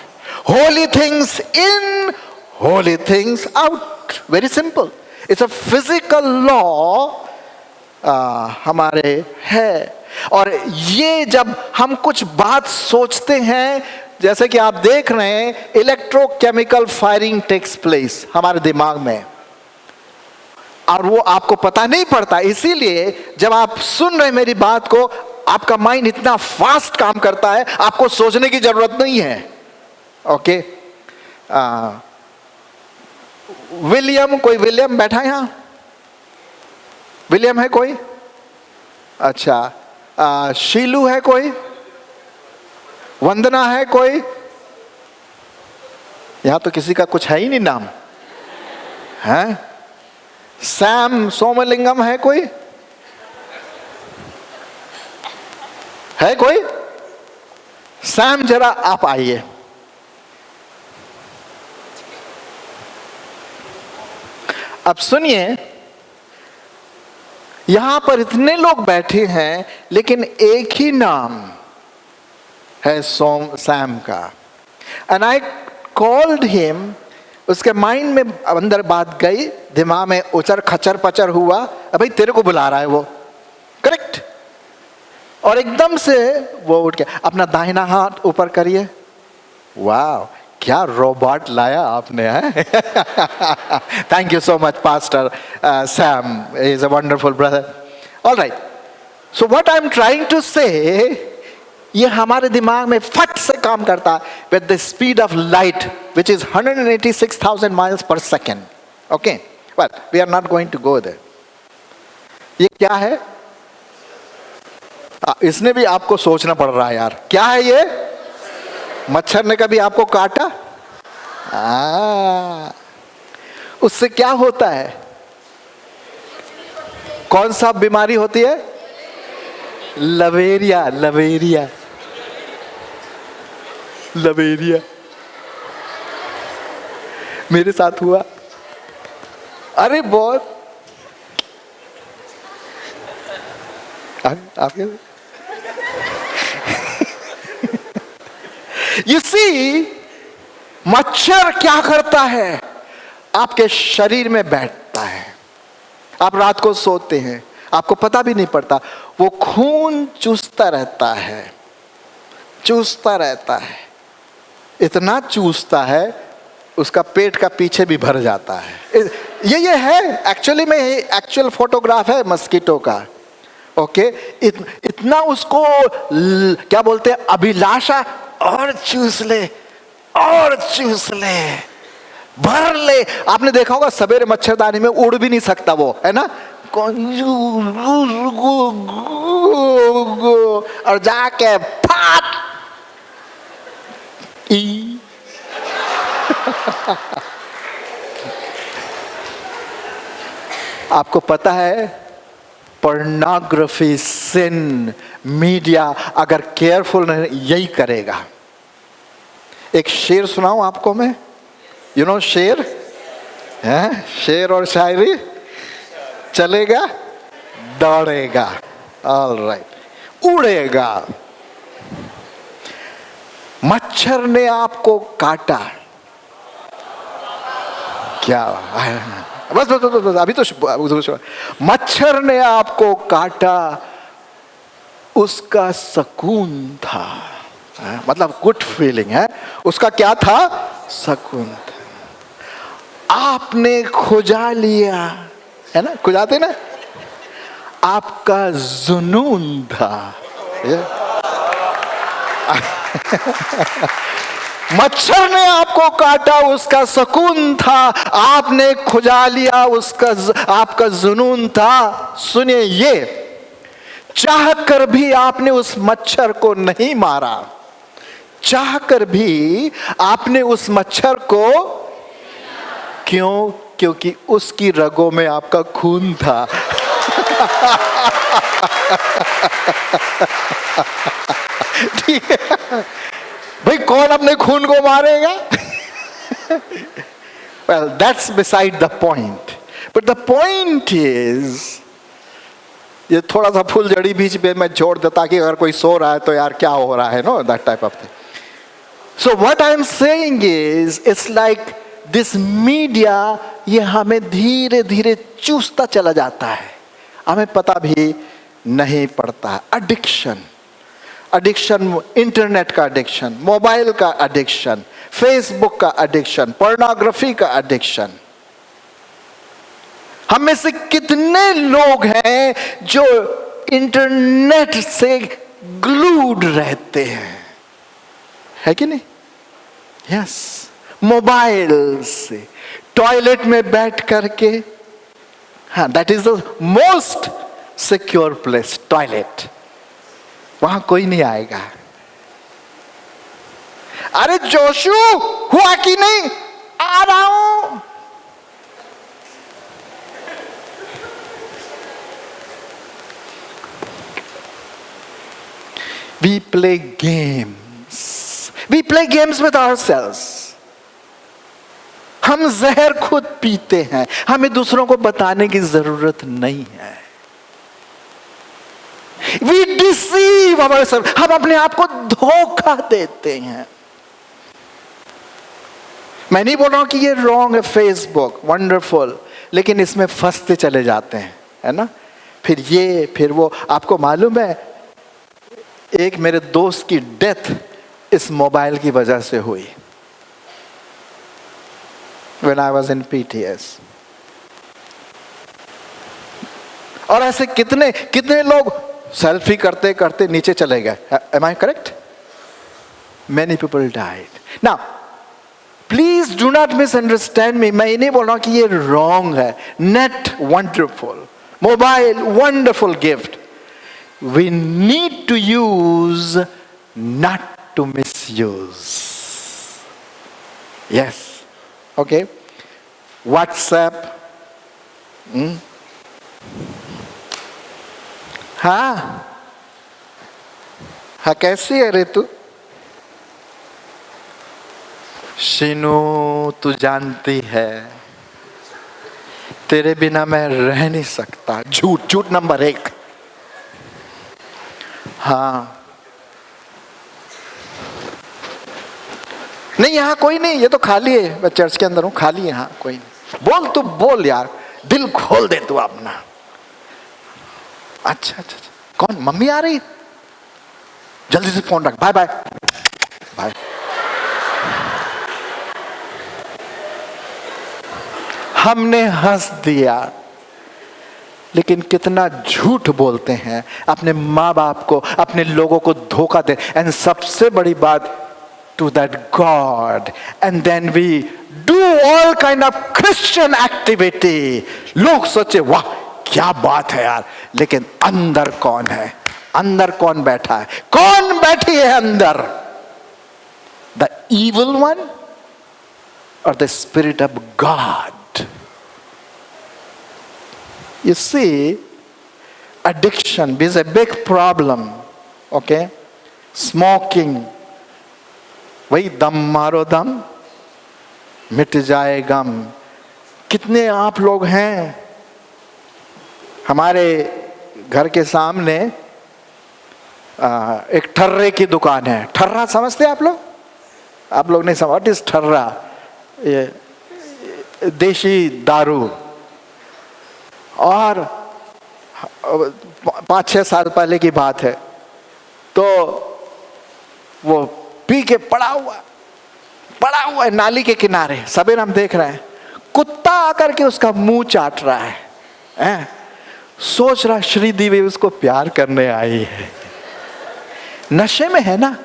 Holi things in, holy things out. Very simple. It's a physical law हमारे है। और ये जब हम कुछ बात सोचते हैं, जैसे कि आप देख रहे हैं, इलेक्ट्रोकेमिकल फायरिंग टेक्स प्लेस हमारे दिमाग में, और वो आपको पता नहीं पड़ता। इसीलिए जब आप सुन रहे मेरी बात को, आपका माइंड इतना फास्ट काम करता है, आपको सोचने की जरूरत नहीं है। ओके। विलियम, कोई विलियम बैठा है यहां? विलियम है कोई? अच्छा। शीलू है कोई? वंदना है कोई? यहां तो किसी का कुछ है ही नहीं नाम, है? सैम सोमलिंगम है कोई? है कोई? सैम, जरा आप आइए। अब सुनिए, यहां पर इतने लोग बैठे हैं, लेकिन एक ही नाम है सैम का। And I called him. उसके माइंड में अंदर बात गई, दिमाग में उचर खचर पचर हुआ, भाई तेरे को बुला रहा है वो, करेक्ट। और एकदम से वो उठ के अपना दाहिना हाथ ऊपर करिए। वाह, क्या रोबोट लाया आपने, है? Thank you so much pastor Sam, is a wonderful brother. All right, so what I am trying to say, ये हमारे दिमाग में फट से काम करता है with the speed of light which is 186,000 miles per second. Okay, well we are not going to go there. ये क्या है? इसने भी आपको सोचना पड़ रहा है यार, क्या है ये? मच्छर ने कभी आपको काटा? उससे क्या होता है? कौन सा बीमारी होती है? लवेरिया। लवेरिया, लवेरिया मेरे साथ हुआ। अरे बहुत। आपके You see, मच्छर क्या करता है? आपके शरीर में बैठता है, आप रात को सोते हैं, आपको पता भी नहीं पड़ता, वो खून चूसता रहता है, चूसता रहता है, इतना चूसता है उसका पेट का पीछे भी भर जाता है। ये है एक्चुअली में, एक्चुअल फोटोग्राफ है मस्कीटो का। ओके, इतना उसको क्या बोलते हैं, अभिलाषा, और चूस ले, और चूस ले, भर ले। आपने देखा होगा सवेरे मच्छरदानी में उड़ भी नहीं सकता वो, है ना, और जाके फाट ई आपको पता है पोर्नोग्राफी, सिन, मीडिया अगर केयरफुल नहीं यही करेगा। एक शेर सुनाऊं आपको मैं, यू नो शेर है, शेर और शायरी, चलेगा दौड़ेगा, ऑल राइट, उड़ेगा। मच्छर ने आपको काटा, क्या बस बस बस बस अभी तो मच्छर ने आपको काटा, उसका सुकून था, मतलब गुड फीलिंग है, उसका क्या था, सुकून था। आपने खुजा लिया, है ना, खुजाते ना, आपका जुनून था। मच्छर ने आपको काटा, उसका सुकून था, आपने खुजा लिया, उसका आपका जुनून था। सुनिए, ये चाह कर भी आपने उस मच्छर को नहीं मारा, चाह कर भी आपने उस मच्छर को, क्यों? क्योंकि उसकी रगों में आपका खून था। ठीक है भाई, कौन अपने खून को मारेगा? Well, that's beside the point. But the point is, ये थोड़ा सा फुलझड़ी बीच में मैं जोड़ देता ताकि अगर कोई सो रहा है तो यार क्या हो रहा है, no, that type of thing. So what I'm saying is, it's like this media, ये हमें धीरे धीरे चूसता चला जाता है, हमें पता भी नहीं पड़ता। एडिक्शन, एडिक्शन, इंटरनेट का एडिक्शन, मोबाइल का एडिक्शन, फेसबुक का एडिक्शन, पोर्नोग्राफी का एडिक्शन। हम में से कितने लोग हैं जो इंटरनेट से ग्लूड रहते हैं, है कि नहीं? यस, मोबाइल से, टॉयलेट में बैठ करके, हाँ, that is the most secure place, toilet, वहां कोई नहीं आएगा। अरे जोशु, हुआ कि नहीं? आ रहा हूं। We play games. We play games with ourselves. हम जहर खुद पीते हैं, हमें दूसरों को बताने की जरूरत नहीं है। We deceive ourselves. हम अपने आप को धोखा देते हैं। मैं नहीं बोल रहा हूं कि ये रॉन्ग है, फेसबुक वंडरफुल, लेकिन इसमें फंसते चले जाते हैं, है ना, फिर ये फिर वो। आपको मालूम है, एक मेरे दोस्त की डेथ इस मोबाइल की वजह से हुई, when I was in PTS। और ऐसे कितने कितने लोग सेल्फी करते करते नीचे चले गए। Am I correct? Many people died. Now, please do not misunderstand me. मैं ये नहीं बोल रहा हूं कि ये wrong है। Net wonderful, mobile wonderful gift. We need to use, not to misuse. Yes. Okay. WhatsApp. हाँ हाँ, कैसी है रे तू? शीनू, तू जानती है तेरे बिना मैं रह नहीं सकता। झूठ, झूठ नंबर 1। हाँ, नहीं यहाँ कोई नहीं, ये तो खाली है, मैं चर्च के अंदर हूँ, खाली है यहाँ कोई नहीं। बोल तू बोल यार, दिल खोल दे तू अपना। अच्छा अच्छा अच्छा, कौन? मम्मी आ रही? जल्दी से फोन रख, बाय बाय बाय। हमने हंस दिया, लेकिन कितना झूठ बोलते हैं, अपने माँ बाप को, अपने लोगों को धोखा दे। एंड सबसे बड़ी बात, to that God, and then we do all kind of Christian activity. लोग सोचे वाह क्या बात है यार, लेकिन अंदर कौन है? अंदर कौन बैठा है? कौन बैठी है अंदर? द इविल वन और the spirit of God? You see, addiction is a big problem. Okay, smoking. वही दम मारो दम मिट जाए गम। कितने आप लोग हैं हमारे घर के सामने एक ठर्रे की दुकान है। ठर्रा समझते हैं आप लोग? आप लोग नहीं समझ, व्हाट इज ठर्रा? ये देशी दारू। और 5-6 साल पहले की बात है, तो वो पी के पड़ा हुआ है नाली के किनारे। सवेरे हम देख रहे हैं, कुत्ता आकर के उसका मुंह चाट रहा है। सोच रहा श्रीदेवी उसको प्यार करने आई है। नशे में है ना,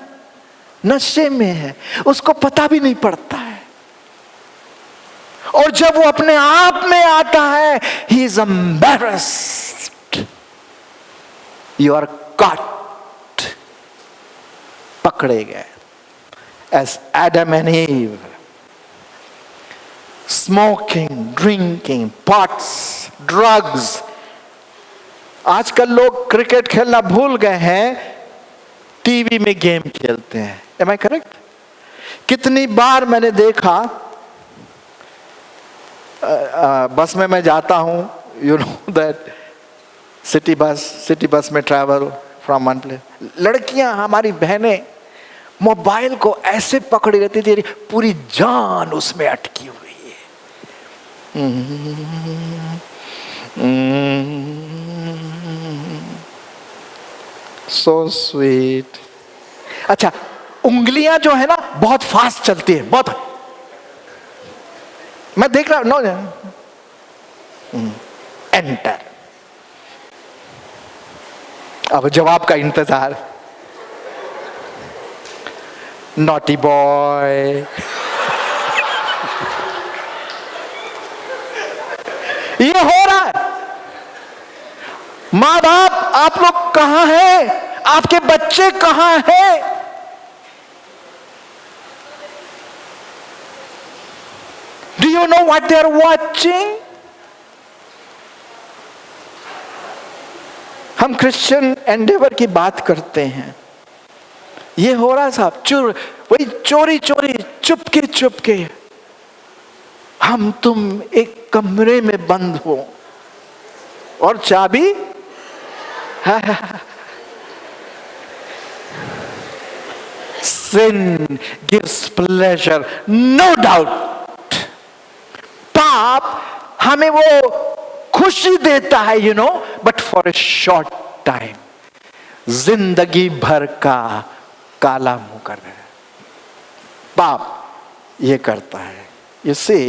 नशे में है, उसको पता भी नहीं पड़ता है। और जब वो अपने आप में आता है, he is embarrassed. You are caught. पकड़े गए as Adam and Eve. Smoking, drinking, pots, drugs. आजकल लोग क्रिकेट खेलना भूल गए हैं, टीवी में गेम खेलते हैं। Am I correct? कितनी बार मैंने देखा, बस में मैं जाता हूँ, you know that city bus में ट्रैवल फ्रॉम वन प्लेस। लड़कियां, हमारी बहनें मोबाइल को ऐसे पकड़ी रहती थी, पूरी जान उसमें अटकी हुई है। So sweet. अच्छा, उंगलियां जो है ना बहुत फास्ट चलती है, बहुत। मैं देख रहा हूं, एंटर। अब जवाब का इंतजार। Naughty boy. ये हो रहा है। माँ बाप, आप लोग कहां हैं? आपके बच्चे कहां हैं? Do you know what they are watching? हम क्रिश्चियन एंडेवर की बात करते हैं, ये हो रहा साहब। वही चोरी चुपके हम तुम एक कमरे में बंद हो और चाबी sin gives pleasure, no doubt. पाप हमें वो खुशी देता है, you know, but for a short time. जिंदगी भर का काला मुंह कर रहे हैं पाप, ये करता है। इससे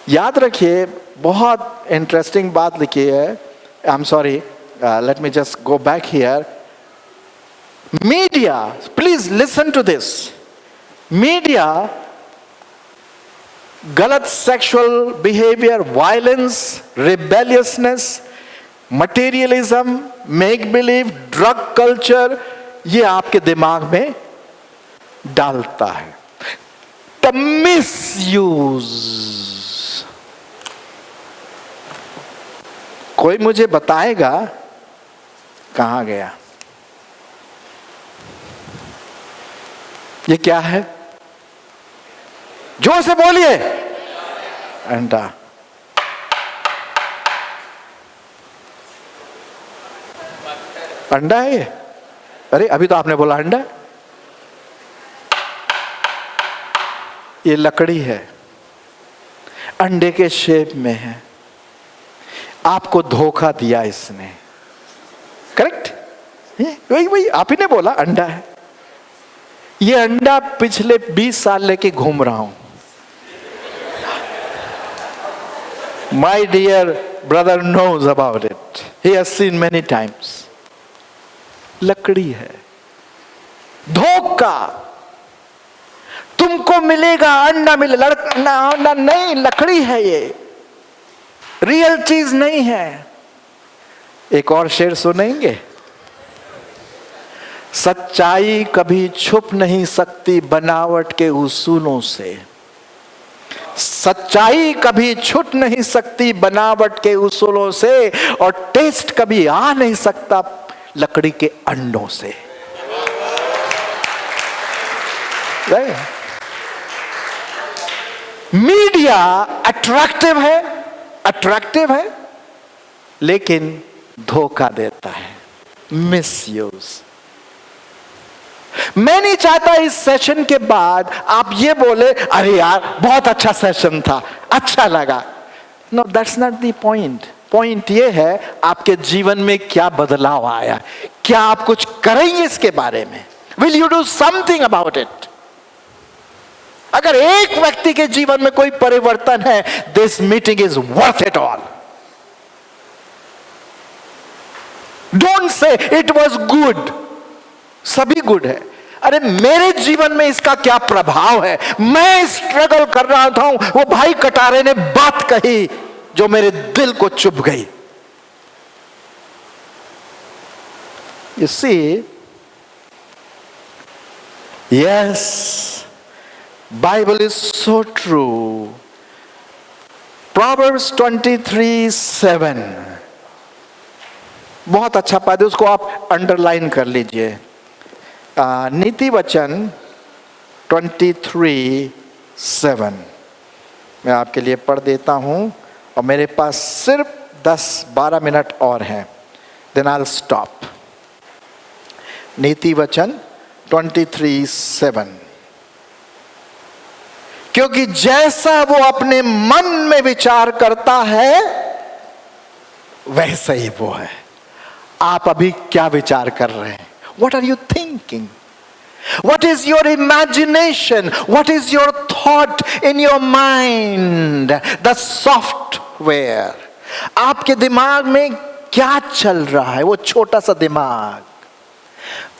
याद रखिए, बहुत इंटरेस्टिंग बात लिखी है। I am sorry, let me just go back here. Media, please listen to this. Media गलत sexual behaviour, violence, rebelliousness, materialism, make believe, drug culture, ये आपके दिमाग में डालता है। The misuse. कोई मुझे बताएगा कहां गया? ये क्या है? जोर से बोलिए। अंडा। अंडा है ये? अरे अभी तो आपने बोला अंडा। ये लकड़ी है, अंडे के शेप में है, आपको धोखा दिया इसने। करेक्ट? वही वही आप ही ने बोला अंडा है। ये अंडा पिछले 20 साल लेके घूम रहा हूं। My dear brother knows about it, he has seen many times. लकड़ी है, धोखा। तुमको मिलेगा अंडा, मिले अंडा नहीं, लकड़ी है ये, रियल चीज नहीं है। एक और शेर सुनेंगे। सच्चाई कभी छुप नहीं सकती बनावट के उसूलों से। सच्चाई कभी छुप नहीं सकती बनावट के उसूलों से, और टेस्ट कभी आ नहीं सकता लकड़ी के अंडों से। मीडिया अट्रैक्टिव है, लेकिन धोखा देता है, मिसयूज। मैं नहीं चाहता इस सेशन के बाद आप ये बोले अरे यार बहुत अच्छा सेशन था, अच्छा लगा। No, that's not the point. Point ये है आपके जीवन में क्या बदलाव आया, क्या आप कुछ करेंगे इसके बारे में। Will you do something about it? अगर एक व्यक्ति के जीवन में कोई परिवर्तन है, this meeting is worth it all. Don't say it was good, सभी गुड है। अरे मेरे जीवन में इसका क्या प्रभाव है, मैं स्ट्रगल कर रहा था, वो भाई कटारे ने बात कही जो मेरे दिल को चुभ गई। You see, yes, Bible is so true. Proverbs 23:7 बहुत अच्छा पद है, उसको आप अंडरलाइन कर लीजिए। नीति वचन 23:7 मैं आपके लिए पढ़ देता हूं, और मेरे पास सिर्फ 10-12 मिनट और हैं, देन आई विल स्टॉप। नीति वचन 23:7 क्योंकि जैसा वो अपने मन में विचार करता है वैसा ही वो है। आप अभी क्या विचार कर रहे हैं? What are you thinking? What is your imagination? What is your thought in your mind? The software. आपके दिमाग में क्या चल रहा है, वो छोटा सा दिमाग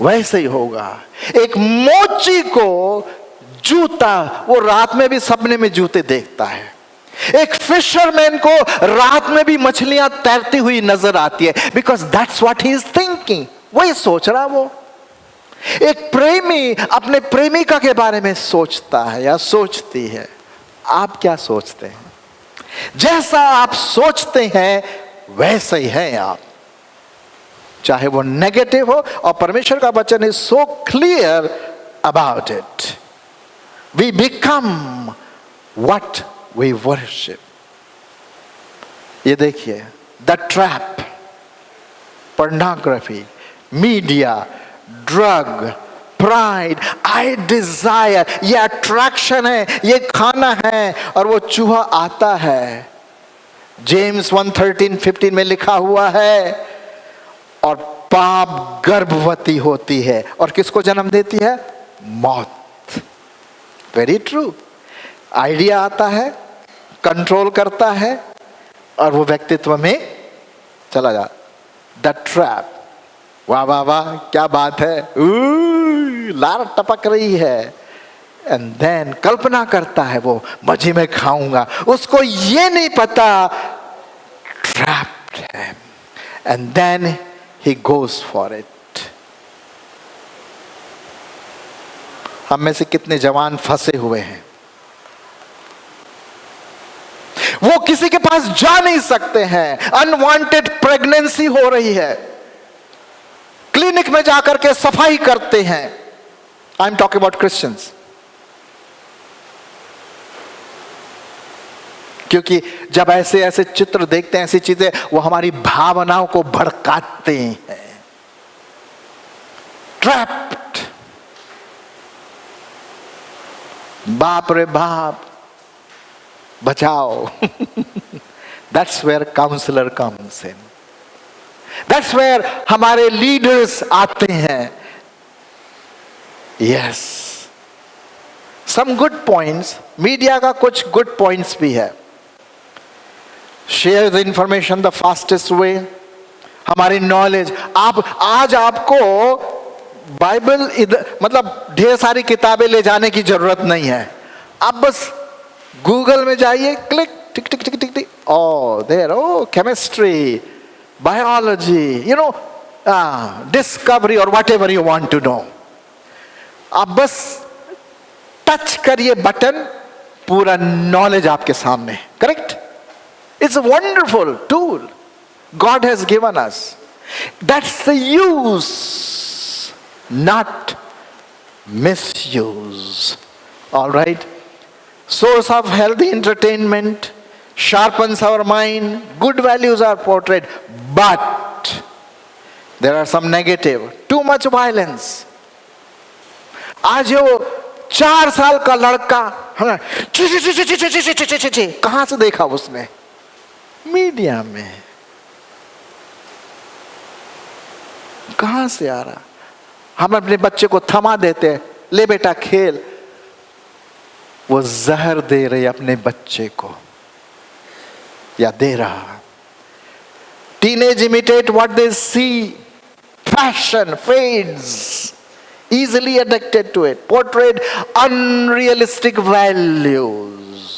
वैसे ही होगा। एक मोची को जूता, वो रात में भी सपने में जूते देखता है। एक फिशरमैन को रात में भी मछलियां तैरती हुई नजर आती है, because that's what he is thinking, वही सोच रहा वो। एक प्रेमी अपने प्रेमिका के बारे में सोचता है या सोचती है। आप क्या सोचते हैं? जैसा आप सोचते हैं वैसे ही हैं आप, चाहे वो नेगेटिव हो। और परमेश्वर का वचन is so clear about it. We become what we worship. ये देखिए, the trap, pornography, media, drug, pride, I desire, ये अट्रैक्शन है, ये खाना है, और वो चूहा आता है। जेम्स 1:13-15 में लिखा हुआ है, और पाप गर्भवती होती है और किसको जन्म देती है? मौत। Very true. आइडिया आता है, कंट्रोल करता है, और वो व्यक्तित्व में चला जाता। The trap. वाह वाह वाह, क्या बात है, लार टपक रही है। एंड देन कल्पना करता है वो, मजे में खाऊंगा। उसको ये नहीं पता ट्रैप्ड है। And then he goes for it. हम में से कितने जवान फंसे हुए हैं, वो किसी के पास जा नहीं सकते हैं। अनवांटेड प्रेगनेंसी हो रही है, क्लिनिक में जाकर के सफाई करते हैं। I am talking about Christians. क्योंकि जब ऐसे ऐसे चित्र देखते हैं, ऐसी चीजें, वो हमारी भावनाओं को भड़काते हैं। ट्रैप्ड। बाप रे बाप, बचाओ। That's where counselor comes in. That's where हमारे लीडर्स आते हैं। Yes. Some good points. Media का कुछ good points भी है। Share the information the fastest way. हमारी नॉलेज, आप आज आपको बाइबल इधर मतलब ढेर सारी किताबें ले जाने की जरूरत नहीं है। आप बस गूगल में जाइए, click tick tick tick tick tick, oh there, oh chemistry, biology, you know, discovery or whatever you want to know. आप बस टच करिए बटन, पूरा नॉलेज आपके सामने। Correct? It's a wonderful tool God has given us. That's the use, not misuse. All right? Source of healthy entertainment, sharpens our mind, good values are portrayed, but there are some negative, too much violence. आज वो 4 साल का लड़का कहां से देखा उसने? Media में। कहां से आ रहा? हम अपने बच्चे को थमा देते हैं, ले बेटा खेल। वो जहर दे रहे अपने बच्चे को, या दे रहा। Teenage imitate what they see, fashion fads, easily addicted to it, portrayed unrealistic values.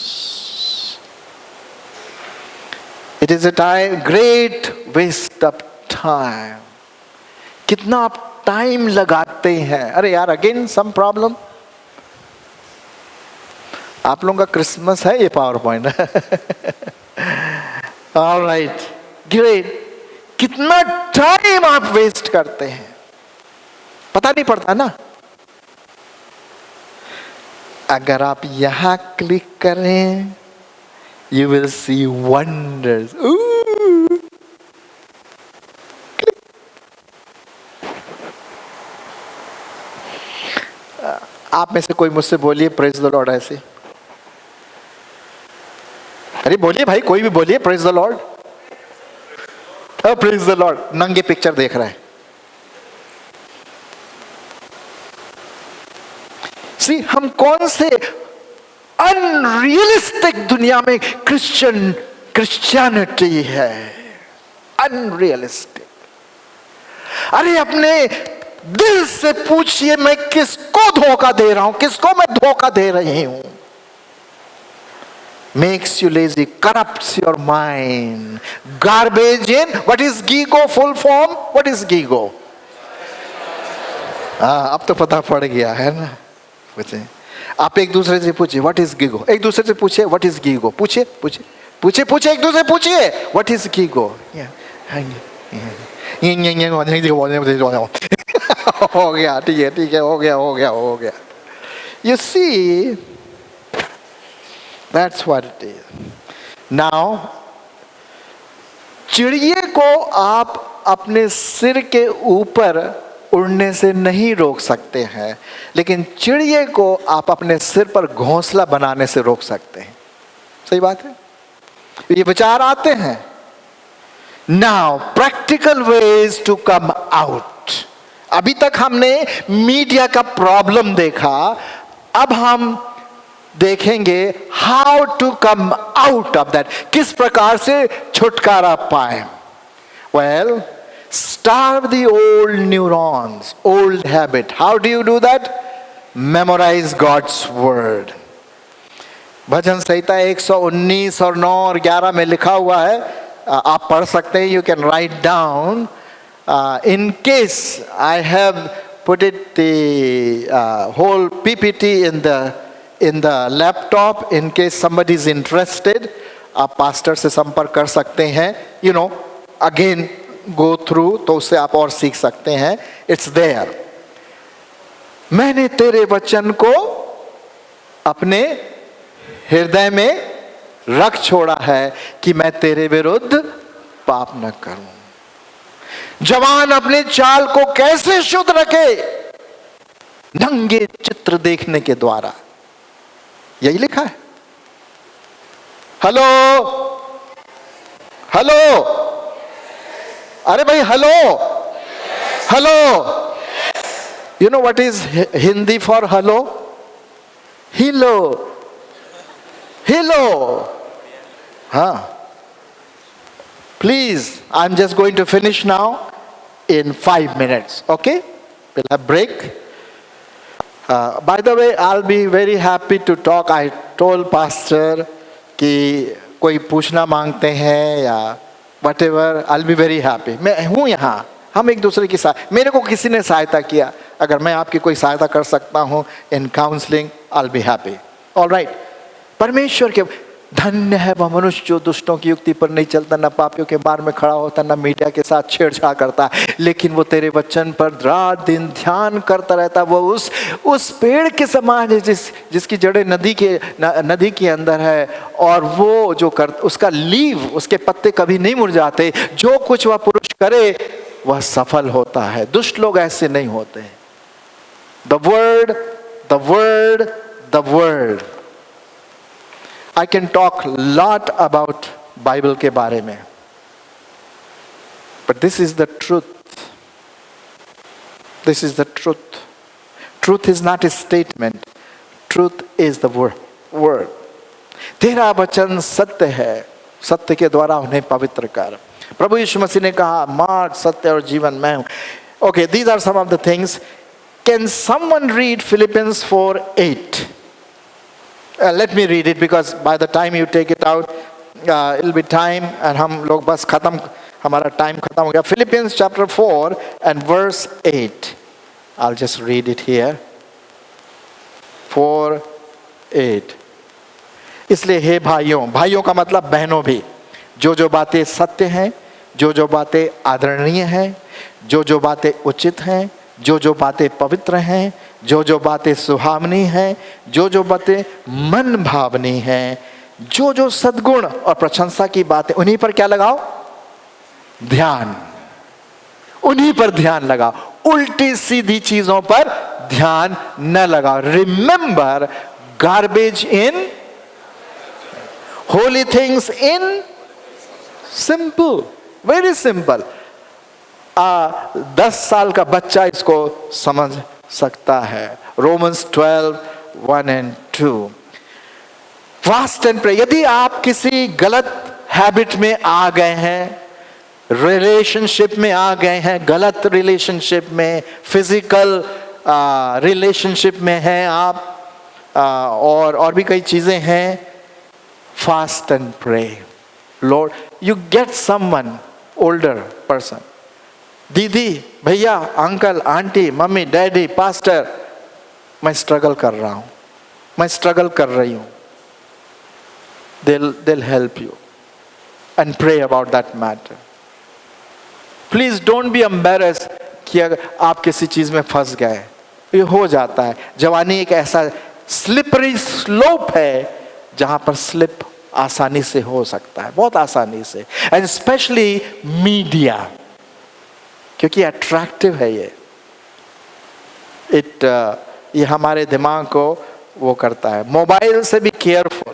It is a great waste of time. कितना आप टाइम लगाते हैं? अरे यार, अगेन सम प्रॉब्लम। आप लोगों का क्रिसमस है, ये पावर पॉइंट है। Alright, great. कितना टाइम आप वेस्ट करते हैं, पता नहीं पड़ता ना। अगर आप यहां क्लिक करें, यू विल सी वंडर्स। आप में से कोई मुझसे बोलिए प्रेज द लॉर्ड ऐसे। अरे बोलिए भाई, कोई भी बोलिए praise the Lord. Praise the Lord. नंगे पिक्चर देख रहा है। सी, हम कौन से अनरियलिस्टिक दुनिया में क्रिश्चियनिटी है। अनरियलिस्टिक। अरे अपने दिल से पूछिए, मैं किसको धोखा दे रहा हूं, किसको मैं धोखा दे रही हूं। Makes you lazy, corrupts your mind, garbage in. What is gigo full form? What is gigo? अब तो पता पड़ गया है ना। पूछे, आप एक दूसरे से पूछिए व्हाट इज गीगो। एक दूसरे से पूछिए व्हाट इज गीगो। पूछिए पूछिए पूछिए पूछिए, एक दूसरे पूछिए व्हाट इज गीगो। हो गया, ठीक है ठीक है, हो गया हो गया हो गया। You see, that's what it is. Now चिड़िए को आप अपने सिर के ऊपर उड़ने से नहीं रोक सकते हैं, लेकिन चिड़िए को आप अपने सिर पर घोंसला बनाने से रोक सकते हैं। सही बात है? ये विचार आते हैं। Now practical ways to come out. अभी तक हमने मीडिया का प्रॉब्लम देखा, अब हम देखेंगे how to come out of that. किस प्रकार से छुटकारा पाए। Well, starve the old neurons, old habit. How do you do that? Memorize God's word. भजन संहिता 119 और 9 और 11 में लिखा हुआ है, आप पढ़ सकते हैं। You can write down. In case I have put it the whole PPT in the laptop. In case somebody is interested, आप पास्टर से संपर्क कर सकते हैं। You know, again go through, तो उससे आप और सीख सकते हैं। It's there. मैंने तेरे वचन को अपने हृदय में रख छोड़ा है कि मैं तेरे विरुद्ध पाप न करूं। जवान अपने चाल को कैसे शुद्ध रखे? नंगे चित्र देखने के द्वारा। यही लिखा है। हेलो हेलो, अरे भाई hello hello. You know what is Hindi for hello? हिलो, हिलो। हाँ, please, I am just going to finish now in 5 minutes. Okay, we'll have break. By the way, I'll be very happy to talk. I told pastor कि कोई पूछना मांगते हैं या whatever, I'll be very happy. मैं हूँ यहाँ, हम एक दूसरे की मेरे को किसी ने सहायता किया, अगर मैं आपकी कोई सहायता कर सकता हूँ in counseling, I'll be happy. All right. परमेश्वर के धन्य है वह मनुष्य जो दुष्टों की युक्ति पर नहीं चलता, न पापियों के मार्ग में खड़ा होता, न मीडिया के साथ छेड़छाड़ करता, लेकिन वो तेरे वचन पर रात दिन ध्यान करता रहता। वो उस पेड़ के समान है जिसकी जड़ें नदी के अंदर है, और वो जो उसका लीव, उसके पत्ते कभी नहीं मुरझाते। जो कुछ वह पुरुष करे वह सफल होता है। दुष्ट लोग ऐसे नहीं होते। The word, the word, the word. I can talk lot about Bible के बारे में, but this is the truth. This is the truth. Truth is not a statement. Truth is the word. तेरा वचन सत्य है, सत्य के द्वारा उन्हें पवित्र कर। प्रभु यीशु मसीह ने कहा, मार्ग, सत्य और जीवन मैं हूँ। Okay, these are some of the things. Can someone read Philippians 4:8? Let me read it, because by the time you take it out, it'll be time, and हम लोग बस खत्म, हमारा टाइम खत्म हो गया। Philippians chapter 4 and verse 8. I'll just read it here. 4:8. इसलिए हे भाइयों, भाइयों का मतलब बहनों भी, जो बातें सत्य हैं, जो बातें आदरणीय हैं, जो बातें उचित हैं, जो बातें पवित्र हैं, जो बातें सुहावनी हैं, जो बातें मन भावनी हैं, जो सद्गुण और प्रशंसा की बातें, उन्हीं पर क्या लगाओ? ध्यान। उन्हीं पर ध्यान लगाओ, उल्टी सीधी चीजों पर ध्यान न लगाओ। Remember garbage in, holy things in simple, very simple. 10 साल का बच्चा इसको समझ सकता है। Romans 12:1 and 2। Fast and pray. यदि आप किसी गलत हैबिट में आ गए हैं, रिलेशनशिप में आ गए हैं, गलत रिलेशनशिप में, फिजिकल रिलेशनशिप में हैं आप, और भी कई चीजें हैं, fast and pray. Lord, you get someone older person, दीदी, भैया, uncle, aunty, mummy, daddy, pastor, मैं स्ट्रगल कर रहा हूं, मैं स्ट्रगल कर रही हूं। They'll help you and pray about that matter. Please don't be embarrassed कि अगर आप किसी चीज में फंस गए, ये हो जाता है। जवानी एक ऐसा स्लिपरी स्लोप है जहां पर स्लिप आसानी से हो सकता है, बहुत आसानी से, एंड स्पेशली मीडिया, क्योंकि अट्रैक्टिव है ये। ये हमारे दिमाग को वो करता है। मोबाइल से भी careful,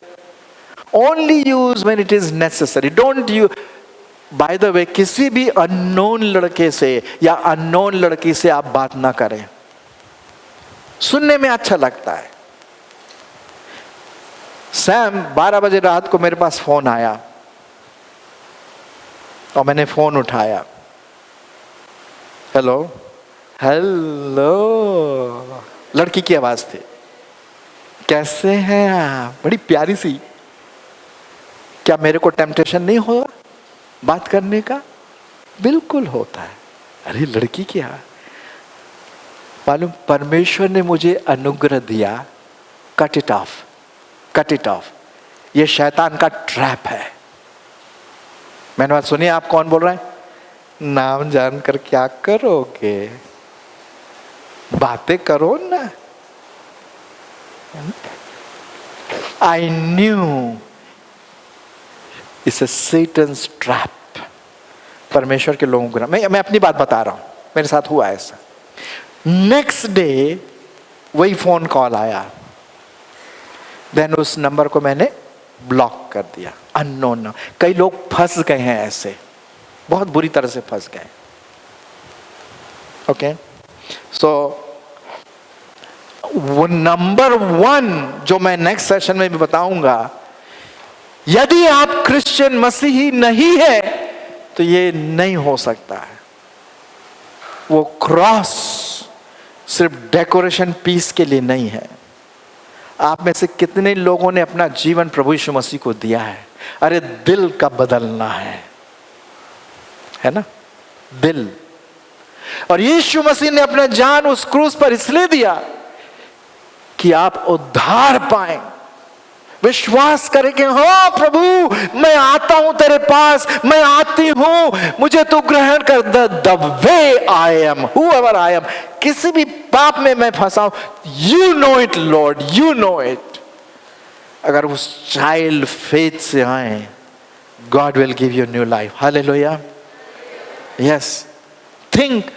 only use when it is necessary, don't use. By the way, किसी भी अननोन लड़के से या अननोन लड़की से आप बात ना करें, सुनने में अच्छा लगता है। सैम 12 बजे रात को मेरे पास फोन आया और मैंने फोन उठाया। हेलो हेलो, लड़की की आवाज थी। कैसे हैं आप? बड़ी प्यारी सी। क्या मेरे को टेम्पटेशन नहीं हुआ बात करने का? बिल्कुल होता है। अरे लड़की क्या मालूम, परमेश्वर ने मुझे अनुग्रह दिया। Cut it of, cut it of. ये शैतान का ट्रैप है। मैंने बात सुनिए, आप कौन बोल रहे हैं? नाम जानकर क्या करोगे, बातें करो ना। I knew it's a Satan's trap. परमेश्वर के लोगों को, मैं अपनी बात बता रहा हूं, मेरे साथ हुआ ऐसा। नेक्स्ट डे वही फोन कॉल आया। देन उस नंबर को मैंने ब्लॉक कर दिया, अननोन। कई लोग फंस गए हैं ऐसे, बहुत बुरी तरह से फंस गए। ओके, सो वो नंबर 1 जो मैं नेक्स्ट सेशन में भी बताऊंगा, यदि आप क्रिश्चियन मसीही नहीं है तो ये नहीं हो सकता है। वो क्रॉस सिर्फ डेकोरेशन पीस के लिए नहीं है। आप में से कितने लोगों ने अपना जीवन प्रभु यीशु मसीह को दिया है? अरे दिल का बदलना है ना, दिल। और यीशु मसीह ने अपना जान उस क्रूस पर इसलिए दिया कि आप उद्धार पाएं। विश्वास करें कि हाँ प्रभु, मैं आता हूं तेरे पास, मैं आती हूं, मुझे तू ग्रहण कर। The way I am, whoever I am, किसी भी पाप में मैं फंसा हूं, you know it Lord, you know it. अगर उस चाइल्ड फेथ से आए, God will give you new life. Hallelujah, yes. Think,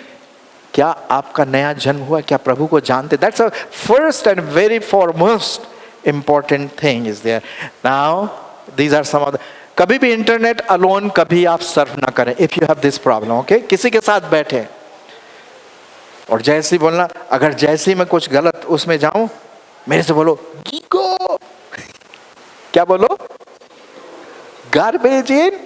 क्या आपका नया जन्म हुआ? क्या प्रभु को जानते? That's a first and very foremost important thing is there. Now these are some of the, कभी भी इंटरनेट अलोन कभी आप सर्फ ना करें if you have this problem, okay? किसी के साथ बैठे और जैसे ही बोलना, अगर जैसे ही मैं कुछ गलत उसमें जाऊं, मेरे से बोलो गीको। क्या बोलो? garbage in?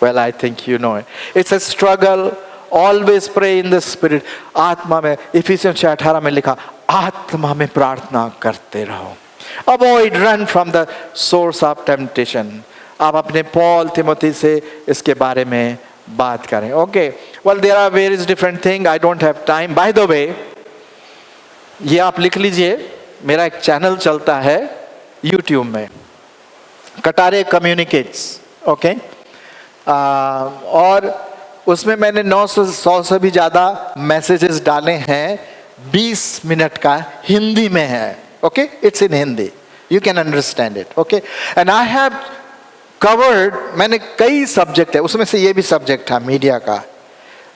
Well, I think you know it. It's a struggle. Always pray in the spirit. आत्मा में, इफिसियंस 6:18 में लिखा, आत्मा में प्रार्थना करते रहो। Avoid, run from the source of temptation. आप अपने पॉल तिमोथी से इसके बारे में बात करें। Okay. Well, there are various different things. I don't have time. By the way, ये आप लिख लीजिए, मेरा एक चैनल चलता है YouTube में, कटारे कम्युनिकेट्स। ओके, और उसमें मैंने 900 से भी ज़्यादा मैसेजेस डाले हैं। 20 मिनट का हिंदी में है। Okay, it's in Hindi, you can understand it. Okay, and I have covered, मैंने कई सब्जेक्ट है, उसमें से ये भी सब्जेक्ट था मीडिया का,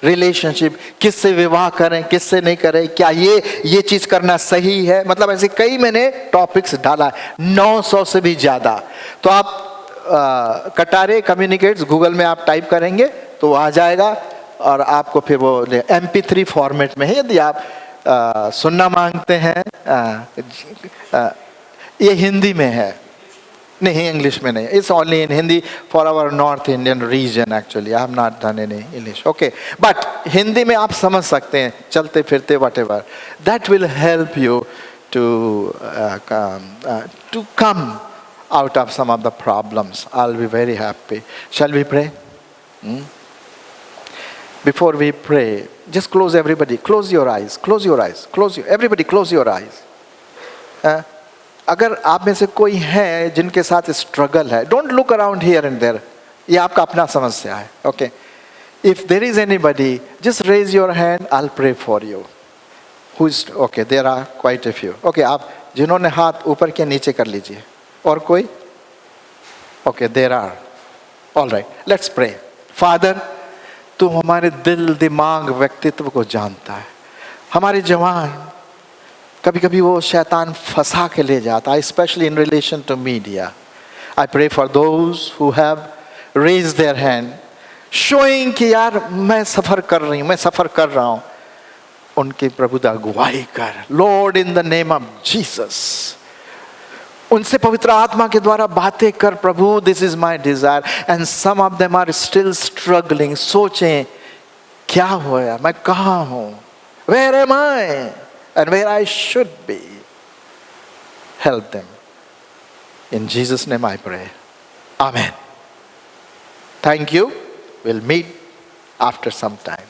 रिलेशनशिप, किससे विवाह करें, किससे नहीं करें, क्या ये चीज़ करना सही है, मतलब ऐसे कई मैंने टॉपिक्स डाला है, 900 से भी ज़्यादा। तो आप कटारे कम्युनिकेट्स गूगल में आप टाइप करेंगे तो आ जाएगा, और आपको फिर वो MP3 फॉर्मेट में है। यदि आप सुनना मांगते हैं, ये हिंदी में है, नहीं इंग्लिश में नहीं, it's only in Hindi for our north Indian region. Actually I have not done in English, okay, but Hindi में आप समझ सकते हैं चलते फिरते, whatever, that will help you to come out of some of the problems. I'll be very happy. Shall we pray? Before we pray, just close everybody. Close your eyes. Close your eyes. Everybody close your eyes. अगर आप में से कोई है जिनके साथ struggle है, don't look around here and there. ये आपका अपना समस्या है. Okay. If there is anybody, just raise your hand. I'll pray for you. Who is okay? There are quite a few. Okay, आप जिन्होंने हाथ ऊपर के नीचे कर लीजिए. और कोई? Okay, there are. All right, let's pray. Father, तू हमारे दिल, दिमाग, व्यक्तित्व को जानता है। हमारे जवान कभी कभी वो शैतान फंसा के ले जाता है, specially in relation to media. I pray for those who have raised their hand, showing कि यार मैं सफ़र कर रही हूँ, मैं सफ़र कर रहा हूँ। उनकी प्रभु अगुवाई कर, lord, in the name of Jesus. उनसे पवित्र आत्मा के द्वारा बातें कर प्रभु, this is my desire. And some of them are still struggling, सोचें क्या हुआ, मैं कहाँ हूँ, where am I and where I should be. Help them in Jesus name I pray, amen. Thank you, will meet after some time.